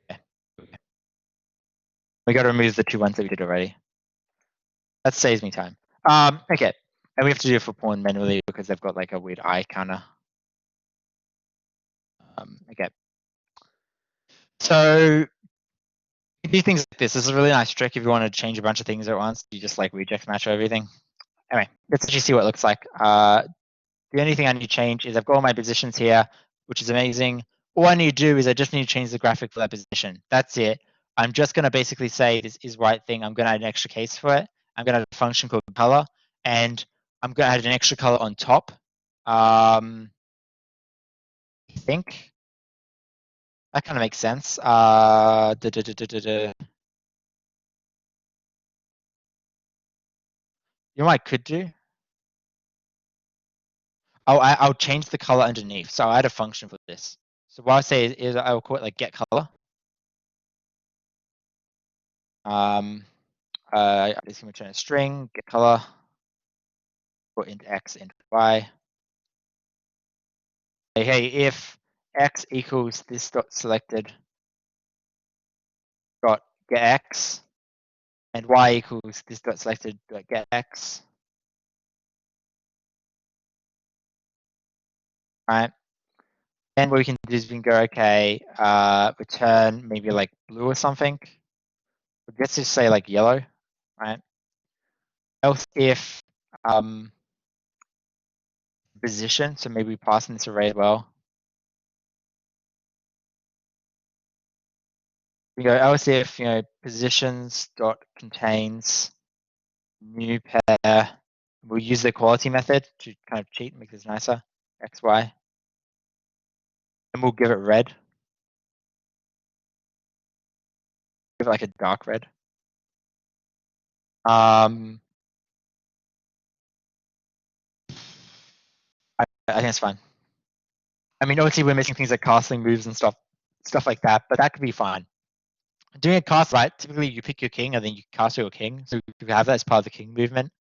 okay. We got to remove the 2 ones that we did already. That saves me time. Okay. And we have to do it for pawn manually because they've got like a weird eye counter. Okay. So you do things like this. This is a really nice trick if you want to change a bunch of things at once. You just like reject match everything. Anyway, let's actually see what it looks like. The only thing I need to change is I've got all my positions here, which is amazing. All I need to do is I just need to change the graphic for that position. That's it. I'm just going to basically say this is right thing. I'm going to add an extra case for it. I'm going to add a function called color, and I'm going to add an extra color on top. I think that kind of makes sense. You know what I could do? I'll change the color underneath. So I'll add a function for this. So what I say is I'll call it like get color. This can return a string, get color, put int x, int y. Hey, if x equals this dot selected dot get x, and y equals this dot selected dot get x, right? Then what we can do is we can go, okay, return maybe like blue or something. Let's just say like yellow, right? Else if position, so maybe we pass in this array as well. We go else if, positions dot contains new pair. We'll use the equality method to kind of cheat and make this nicer. X, Y. And we'll give it red. Give it like a dark red. I think it's fine. I mean, obviously we're missing things like castling moves and stuff like that, but that could be fine. Doing a cast, right? Typically you pick your king and then you cast your king. So we have that as part of the king movement.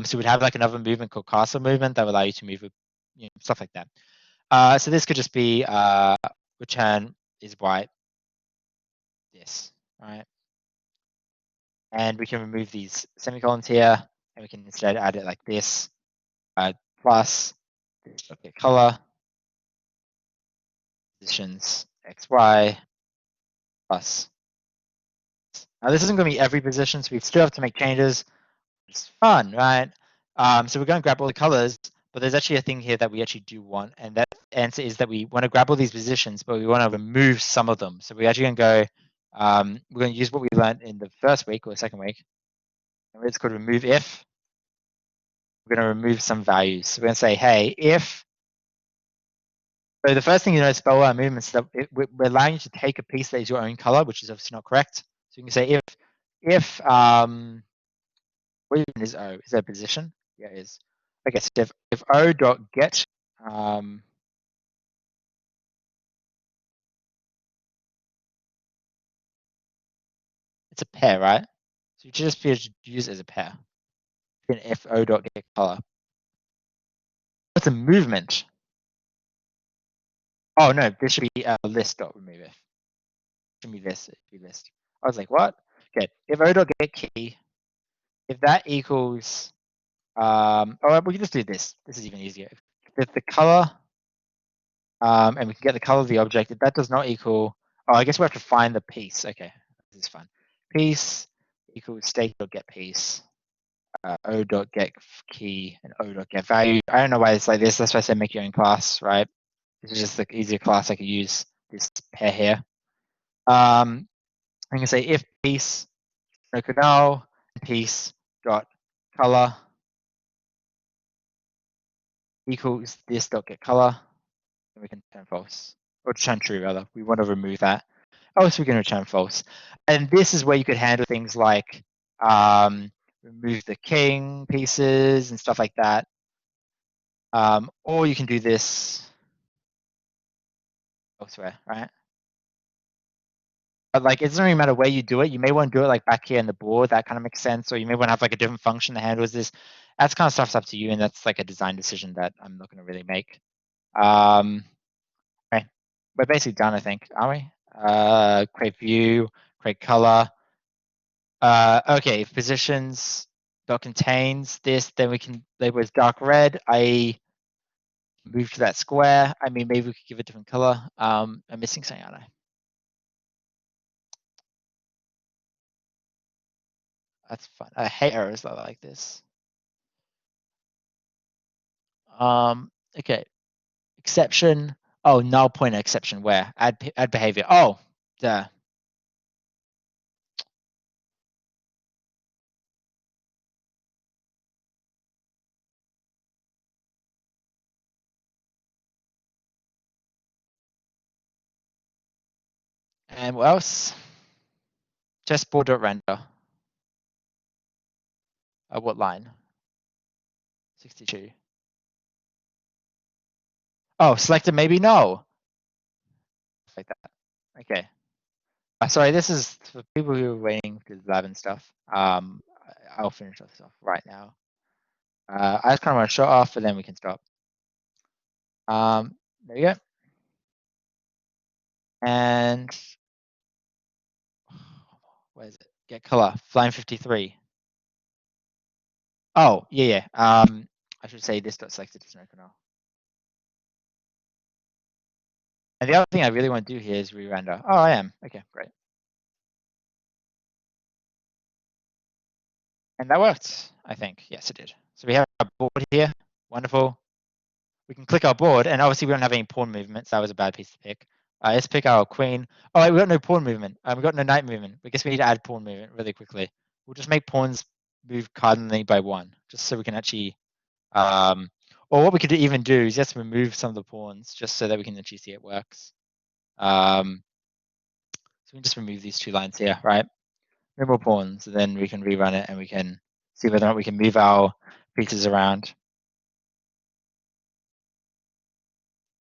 So we'd have like another movement called castle movement that would allow you to move with, stuff like that. So this could just be return is white. This, right? And we can remove these semicolons here, and we can instead add it like this, plus this, okay, color, positions, x, y, plus. Now this isn't going to be every position, so we still have to make changes. It's fun, right? So we're going to grab all the colors, but there's actually a thing here that we actually do want, and that answer is that we want to grab all these positions, but we want to remove some of them. So we're actually going to go, we're going to use what we learned in the first week or the second week, and it's called remove if. We're going to remove some values. So we're going to say, hey, if, so the first thing you know is spell out movement stuff. We're allowing you to take a piece that is your own color, which is obviously not correct. So you can say if what even is O? Is that a position? Yeah, it is. Okay, so if O dot get, it's a pair, right? So you just be able to use it as a pair. If O dot get color. What's a movement? Oh no, this should be list dot remove if. It should be this. It should be list. I was like, what? Okay, if o.getKey, if that equals, or we can just do this. This is even easier. If the color, and we can get the color of the object, if that does not equal, oh, I guess we have to find the piece. Okay, this is fun. Piece equals state.getPiece, o.getKey, and o.getValue. I don't know why it's like this. That's why I said make your own class, right? This is just the easier class I could use this pair here. I can say if piece no canal piece dot color equals this dot get color, and we can return false or return true rather. We want to remove that. Else we can return false. And this is where you could handle things like remove the king pieces and stuff like that. Or you can do this elsewhere, right? But like, it doesn't really matter where you do it. You may want to do it like back here in the board. That kind of makes sense. Or you may want to have like a different function that handles this. That's kind of stuff's up to you. And that's like a design decision that I'm not going to really make. Okay. We're basically done, I think, aren't we? Create view, create color. Okay, if positions dot contains this, then we can label as dark red. I move to that square. I mean, maybe we could give it a different color. I'm missing something, aren't I? That's fun. I hate errors that are like this. Okay. Exception. Oh, null pointer exception. Where? Add behavior. Oh, duh. And what else? Chessboard.render. What line? 62. Oh, selected maybe no. Like that. Okay. Sorry, this is for people who are waiting for the lab and stuff. I'll finish this off right now. I just kind of want to show off, and then we can stop. There you go. And where is it? Get color. Line 53. Oh, yeah. I should say this dot selected is no canal. And the other thing I really want to do here is re-render. Oh, I am. Okay, great. And that worked, I think. Yes, it did. So we have our board here. Wonderful. We can click our board, and obviously we don't have any pawn movements. That was a bad piece to pick. Let's pick our queen. Oh, wait, we got no pawn movement. We got no knight movement. I guess we need to add pawn movement really quickly. We'll just make pawns move cardinally by 1, just so we can actually, or what we could even do is just remove some of the pawns, just so that we can actually see it works. So we can just remove these 2 lines here, right? No more pawns, and then we can rerun it, and we can see whether or not we can move our pieces around.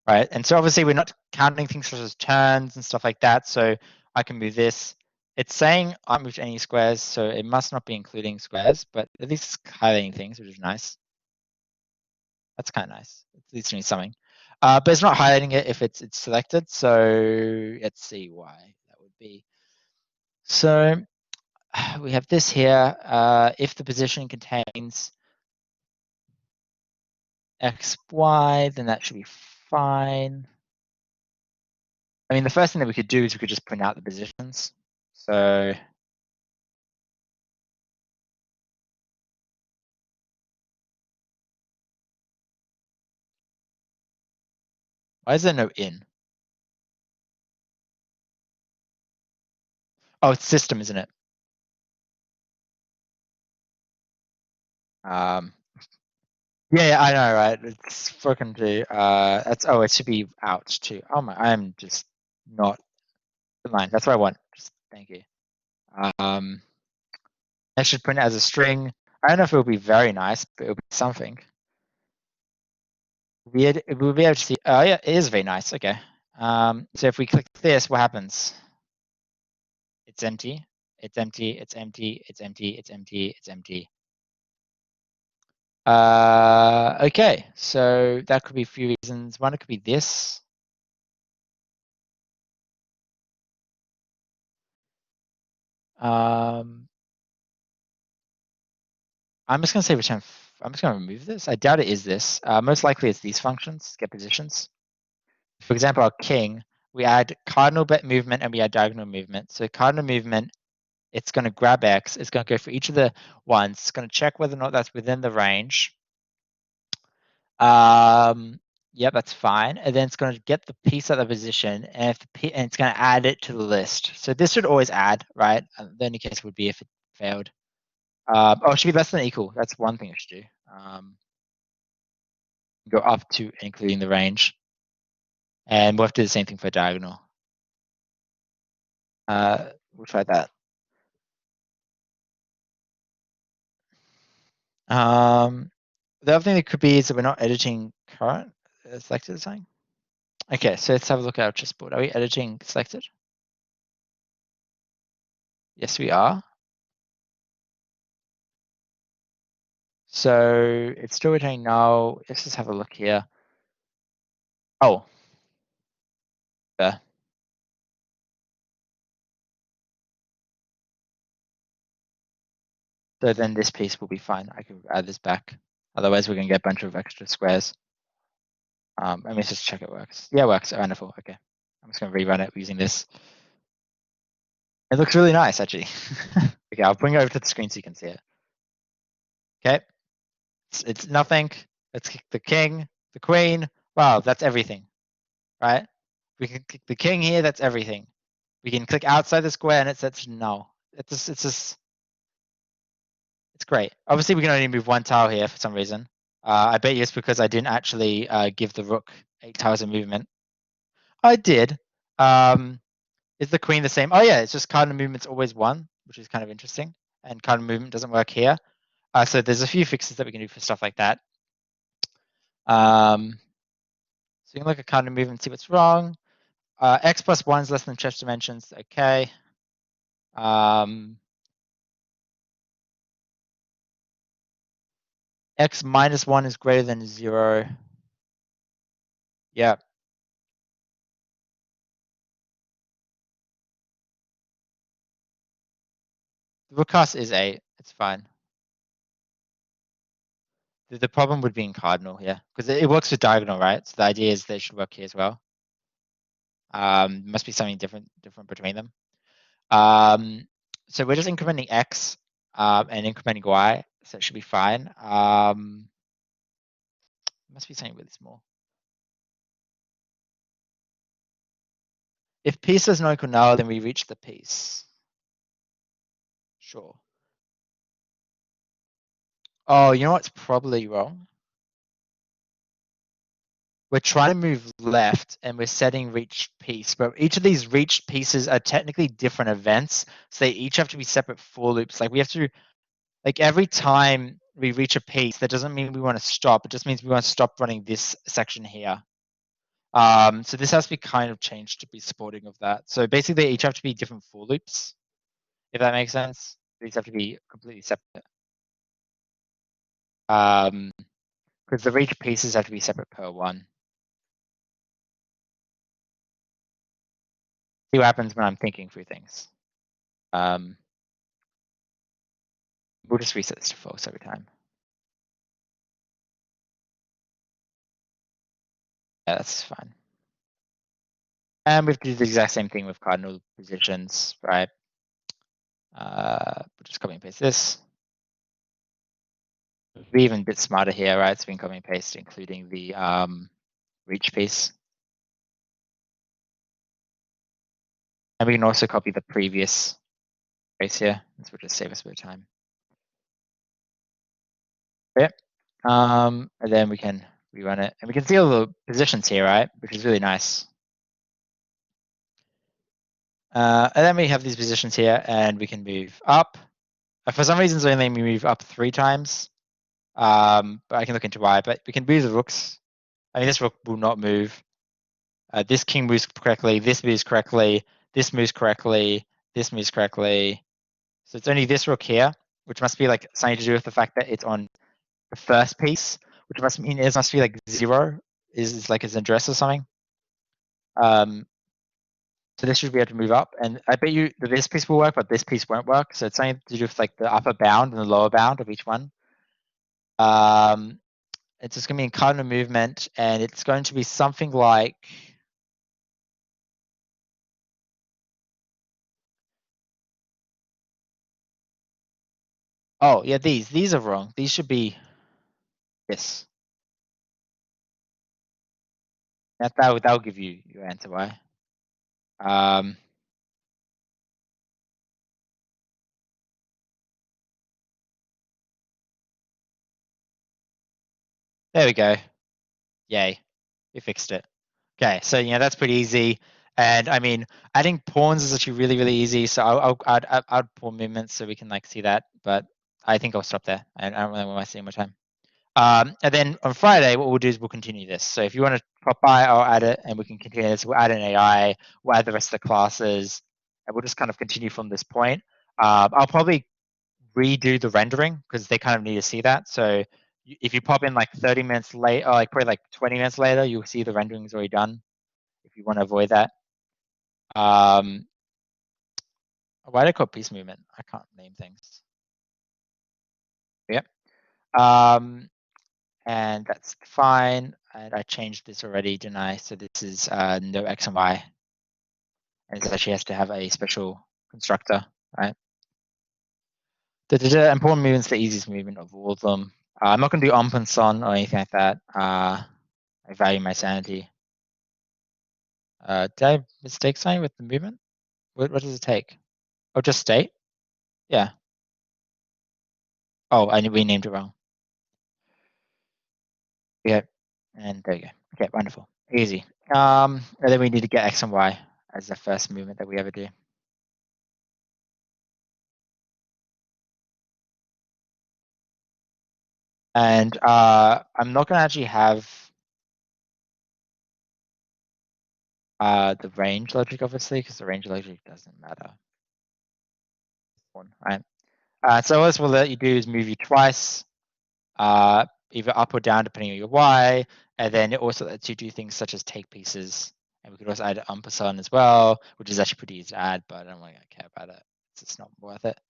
Right, and so obviously we're not counting things such as turns and stuff like that, so I can move this. It's saying I moved any squares, so it must not be including squares, but at least it's highlighting things, which is nice. That's kind of nice. At least it means something. But it's not highlighting it if it's selected, so let's see why that would be. So we have this here. If the position contains X, Y, then that should be fine. I mean, the first thing that we could do is we could just print out the positions. So why is there no in? Oh, it's system, isn't it? Yeah, I know, right? It's broken to that's it should be out too. Oh my, I am just not in line. That's what I want. Just thank you. I should print it as a string. I don't know if it will be very nice, but it'll be something. We'll be able to see. Oh yeah, it is very nice. Okay. So if we click this, what happens? It's empty. It's empty. It's empty. It's empty. It's empty. It's empty. Okay, so that could be a few reasons. One, it could be this. I'm just going to say return. I'm just going to remove this. I doubt it is this. Most likely it's these functions, get positions. For example, our king, we add cardinal bet movement and we add diagonal movement. So cardinal movement, it's going to grab X. It's going to go for each of the ones. It's going to check whether or not that's within the range. Yeah, that's fine. And then it's going to get the piece out of position, and if and it's going to add it to the list. So this should always add, right? The only case would be if it failed. Oh, it should be less than equal. That's one thing it should do. Go up to including the range, and we'll have to do the same thing for diagonal. We'll try that. The other thing that could be is that we're not editing current selected or something. Okay, so let's have a look at our chessboard. Are we editing selected? Yes, we are. So it's still returning null. Let's just have a look here. Oh. There. So then this piece will be fine. I can add this back. Otherwise, we're going to get a bunch of extra squares. Let me just check it works. Yeah, it works. Wonderful. Okay. I'm just going to rerun it using this. It looks really nice, actually. Okay, I'll bring it over to the screen so you can see it. Okay. It's nothing. Let's kick the king, the queen. Wow, that's everything, right? We can click the king here. That's everything. We can click outside the square and it says no. It's just it's great. Obviously, we can only move one tile here for some reason. I bet you it's because I didn't actually give the rook 8 tiles of movement. I did. Is the queen the same? Oh yeah, it's just cardinal movement's always 1, which is kind of interesting. And cardinal movement doesn't work here. So there's a few fixes that we can do for stuff like that. So you can look at cardinal movement and see what's wrong. X plus 1 is less than chess dimensions. Okay. X minus 1 is greater than 0. Yeah. The rook cost is 8. It's fine. The problem would be in cardinal here, because it works with diagonal, right? So the idea is that it should work here as well. Must be something different between them. So we're just incrementing X and incrementing Y, so it should be fine. Must be something really small. If piece is not equal null, then we reach the piece. Sure. Oh, you know what's probably wrong? We're trying to move left and we're setting reached piece, but each of these reached pieces are technically different events. So they each have to be separate for loops. Like we have to, like every time we reach a piece, that doesn't mean we want to stop. It just means we want to stop running this section here. So this has to be kind of changed to be supporting of that. So basically they each have to be different for loops, if that makes sense. These have to be completely separate. Because the reach pieces have to be separate per one. See what happens when I'm thinking through things. We'll just reset this to false every time. Yeah, that's fine. And we have to do the exact same thing with cardinal positions, right? We'll just copy and paste this. We're even a bit smarter here, right? So we can copy and paste, including the reach piece. And we can also copy the previous trace here. This will just save us a bit of time. Okay. And then we can rerun it. And we can see all the positions here, right? Which is really nice. And then we have these positions here and we can move up. For some reason, it's only move up 3 times. But I can look into why. But we can move the rooks. I mean, this rook will not move. This king moves correctly. This moves correctly. This moves correctly. This moves correctly. So it's only this rook here, which must be like something to do with the fact that it's on the first piece, which must mean it must be like 0 is like its address or something. So this should be able to move up, and I bet you that this piece will work, but this piece won't work. So it's something to do with like the upper bound and the lower bound of each one. It's just going to be in cardinal movement, and it's going to be something like. Oh yeah, these are wrong. These should be this. That'll give you your answer. Why? There we go. Yay, we fixed it. Okay, so that's pretty easy. And I mean, adding pawns is actually really, really easy. So I'll add pawn movements so we can like see that. But I think I'll stop there. I don't really want to waste any more time. And then on Friday, what we'll do is we'll continue this. So if you want to pop by, I'll add it and we can continue this. We'll add an AI, we'll add the rest of the classes, and we'll just kind of continue from this point. I'll probably redo the rendering because they kind of need to see that. So if you pop in like 30 minutes late, or like probably like 20 minutes later, you'll see the rendering is already done if you want to avoid that. Why do I call piece movement? I can't name things. Yep. And that's fine. And I changed this already, didn't I? So this is no X and Y. And it actually has to have a special constructor, right? The important movement's the easiest movement of all of them. I'm not going to do ump and son or anything like that. I value my sanity. Did I mistake something with the movement? What does it take? Oh, just state? Yeah. Oh, we named it wrong. Yeah. And there you go. Okay, wonderful. Easy. And then we need to get X and Y as the first movement that we ever do. And I'm not going to actually have the range logic, obviously, because the range logic doesn't matter. Right. So what we'll let you do is move you twice, either up or down, depending on your Y. And then it also lets you do things such as take pieces. And we could also add ampersand as well, which is actually pretty easy to add, but I don't really care about it. It's just not worth it.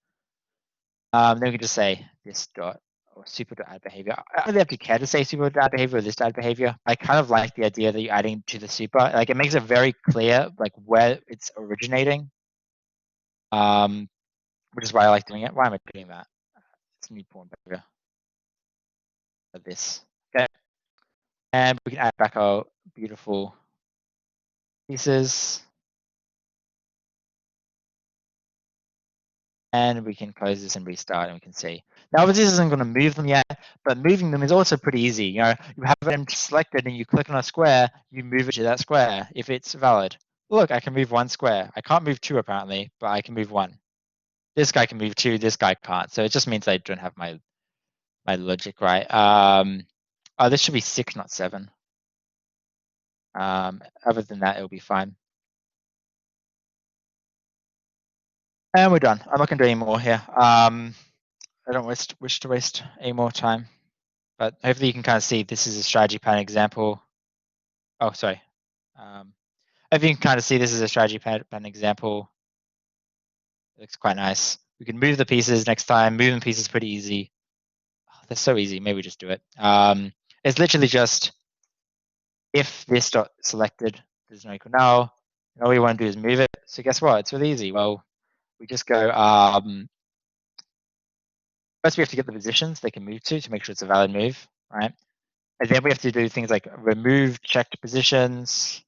Then we can just say this dot or super dot add behavior. I don't really have to care to say super dot add behavior or this dot add behavior. I kind of like the idea that you're adding to the super. Like it makes it very clear like where it's originating. Which is why I like doing it. Why am I doing that? It's new pawn behavior of this. Okay. And we can add back our beautiful pieces. And we can close this and restart and we can see. Now obviously this isn't going to move them yet, but moving them is also pretty easy. You have them selected and you click on a square, you move it to that square if it's valid. Look, I can move one square. I can't move two apparently, but I can move one. This guy can move two, this guy can't. So it just means I don't have my logic right. Oh, this should be 6, not 7. Other than that, it'll be fine. And we're done. I'm not going to do any more here. I don't wish to waste any more time. But hopefully you can kind of see this is a strategy pattern example. Oh, sorry. Hopefully you can kind of see this is a strategy pattern example. It looks quite nice. We can move the pieces next time. Moving pieces is pretty easy. Oh, that's so easy. Maybe we just do it. It's literally just if this dot selected does not equal null, and all we want to do is move it. So guess what? It's really easy. Well, we just go first we have to get the positions they can move to make sure it's a valid move, right? And then we have to do things like remove checked positions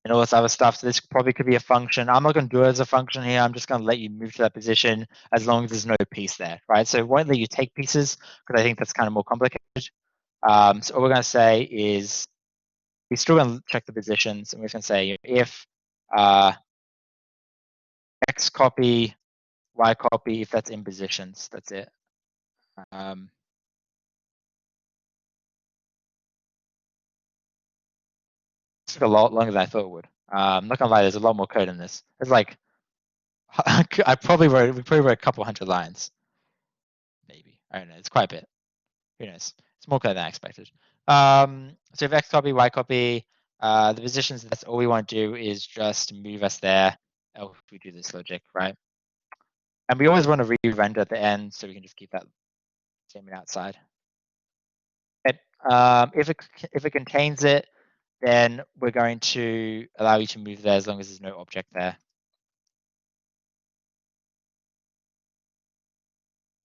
and all this other stuff. So this probably could be a function. I'm not going to do it as a function here. I'm just going to let you move to that position as long as there's no piece there, right? So it won't let you take pieces because I think that's kind of more complicated. So all we're going to say is we're still going to check the positions and we're going to say if X copy, Y copy, if that's in positions, that's it. Took a lot longer than I thought it would. I'm not gonna lie, there's a lot more code in this. It's like we probably wrote a couple hundred lines, maybe. I don't know. It's quite a bit. Who knows? It's more code than I expected. So if X copy, Y copy, the positions, that's all we want to do is just move us there. Else we do this logic, right? And we always want to re-render at the end, so we can just keep that statement outside. Okay. If it contains it, then we're going to allow you to move there as long as there's no object there.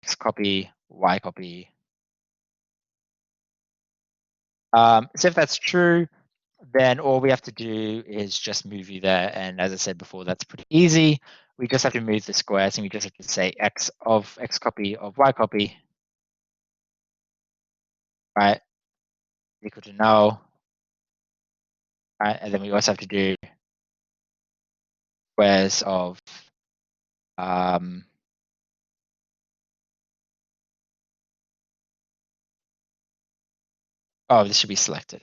X copy, Y copy. So if that's true, then all we have to do is just move you there. And as I said before, that's pretty easy. We just have to move the squares, and we just have to say X of X copy of Y copy, right, equal to null, right? And then we also have to do squares of oh, this should be selected.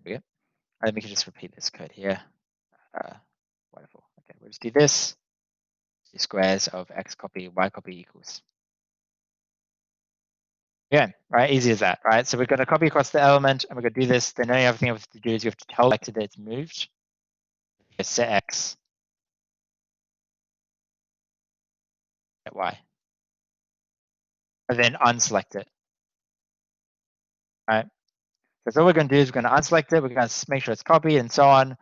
Yeah. Let me just repeat this code here. Wonderful. Okay, we'll just do this. The squares of X copy, Y copy equals. Yeah, right, easy as that, right? So we're going to copy across the element, and we're going to do this. Then the only other thing we have to do is you have to tell selected that it's moved. Set X, set Y, and then unselect it, right? So all we're going to do is we're going to unselect it. We're going to make sure it's copied and so on.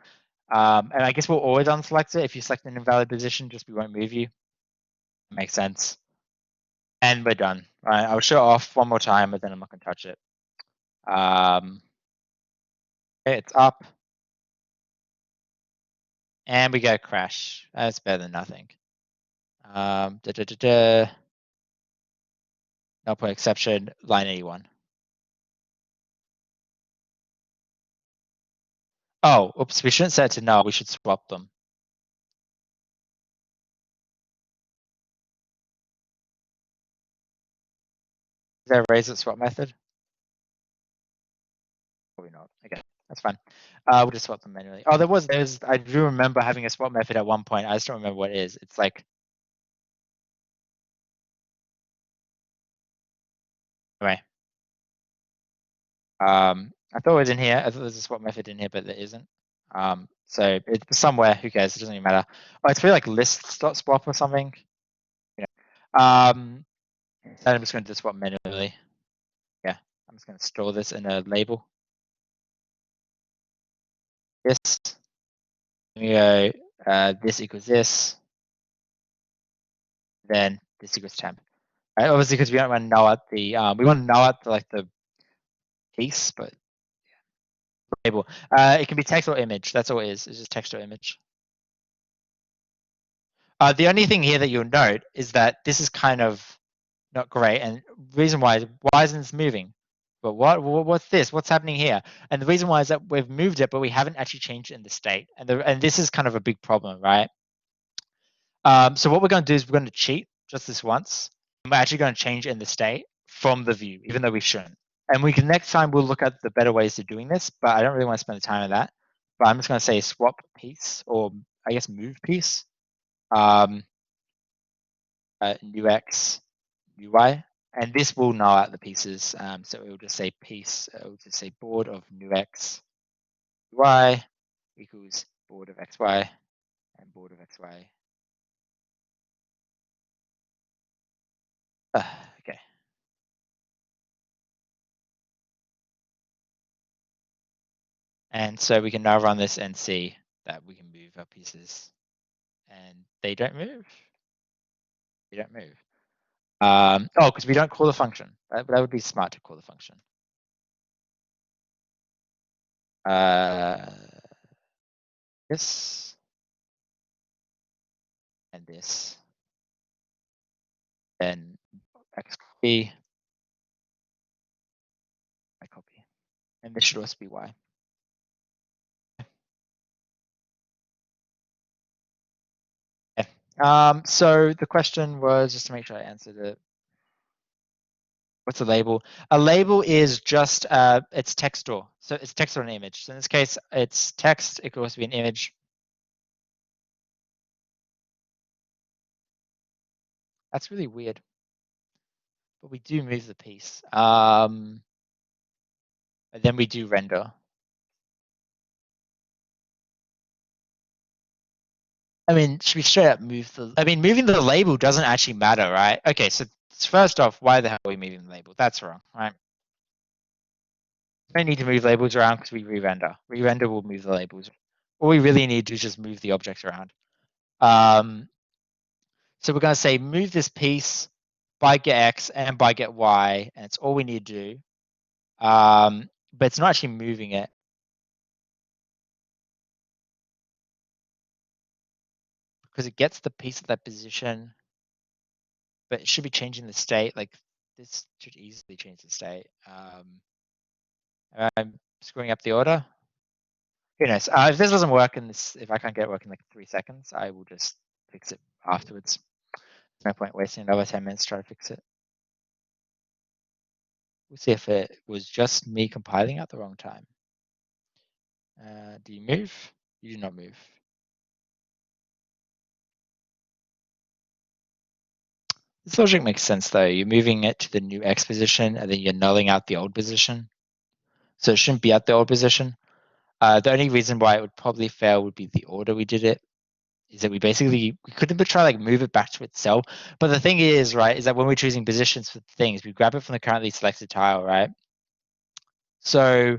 And I guess we'll always unselect it. If you select an invalid position, just we won't move you. Makes sense. And we're done, right? I'll show off one more time, but then I'm not going to touch it. Okay, it's up. And we get a crash. That's better than nothing. Null point exception, line 81. Oh, oops, we shouldn't set it to null. We should swap them. Is there a raise it swap method? Probably not. Okay, that's fine. We'll just swap them manually. Oh, there's, I do remember having a swap method at one point. I just don't remember what it is. It's like, anyway. I thought it was in here. I thought there was a swap method in here, but there isn't. So it's somewhere. Who cares? It doesn't even matter. Oh, it's really like list.swap or something. Yeah. And I'm just going to do swap manually. Yeah, I'm just going to store this in a label. This. We go this equals this. Then this equals temp. Right? Obviously, because we don't want to null out the we want to null out like the piece, but label. It can be text or image. That's all it is. It's just text or image. The only thing here that you'll note is that this is kind of not great, and reason why isn't this moving? But what's this? What's happening here? And the reason why is that we've moved it, but we haven't actually changed it in the state, and this is kind of a big problem, right? So what we're going to do is we're going to cheat just this once. And we're actually going to change it in the state from the view, even though we shouldn't. And we can next time we'll look at the better ways of doing this, but I don't really want to spend the time on that. But I'm just going to say swap piece, or I guess move piece. New X, UI, and this will null out the pieces. So it will just say piece, it will just say board of new X, UI equals board of XY and board of XY. Okay. And so we can now run this and see that we can move our pieces, and they don't move. They don't move. Oh, because we don't call the function. That would be smart to call the function. This and this, then X copy, Y copy, and this should also be Y. So the question was, just to make sure I answered it. What's a label? A label is just it's text store. So it's text or an image. So in this case, it's text. It could also be an image. That's really weird. But we do move the piece. And then we do render. I mean, should we straight up move the? I mean, moving the label doesn't actually matter, right? Okay, so first off, why the hell are we moving the label? That's wrong, right? We don't need to move labels around because we re-render. Re-render will move the labels. All we really need to do is just move the objects around. So we're going to say move this piece by get X and by get Y, and it's all we need to do. But it's not actually moving it. Because it gets the piece of that position, but it should be changing the state. Like this should easily change the state. I'm screwing up the order. Who knows? If this doesn't work in this, if I can't get it working in like 3 seconds, I will just fix it afterwards. There's no point wasting another 10 minutes trying to fix it. We'll see if it was just me compiling at the wrong time. Do you move? You do not move. This logic makes sense though. You're moving it to the new X position and then you're nulling out the old position. So it shouldn't be at the old position. The only reason why it would probably fail would be the order we did it. Is that we couldn't try like move it back to itself. But the thing is, right, is that when we're choosing positions for things, we grab it from the currently selected tile, right? So,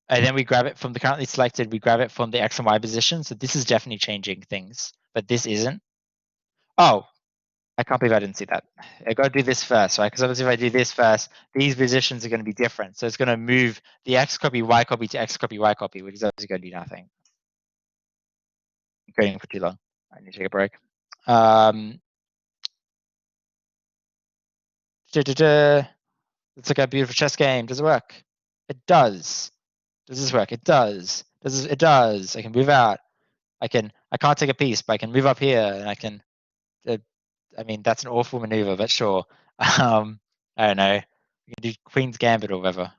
and then we grab it from the currently selected, we grab it from the X and Y position. So this is definitely changing things, but this isn't. Oh, I can't believe I didn't see that. I got to do this first, right? Because obviously if I do this first, these positions are going to be different. So it's going to move the X copy, Y copy to X copy, Y copy, which is obviously going to do nothing. I'm coding for too long. I need to take a break. It's like a beautiful chess game. Does it work? It does. Does this work? It does. It does. I can move out. I can't take a piece, but I can move up here and I can, I mean, that's an awful maneuver, but sure. I don't know. We can do Queen's Gambit or whatever.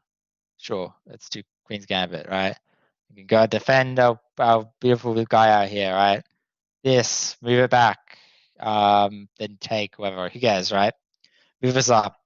Sure. Let's do Queen's Gambit, right? We can go defend our beautiful guy out here, right? This, move it back. Then take whatever. Who cares, right? Move us up.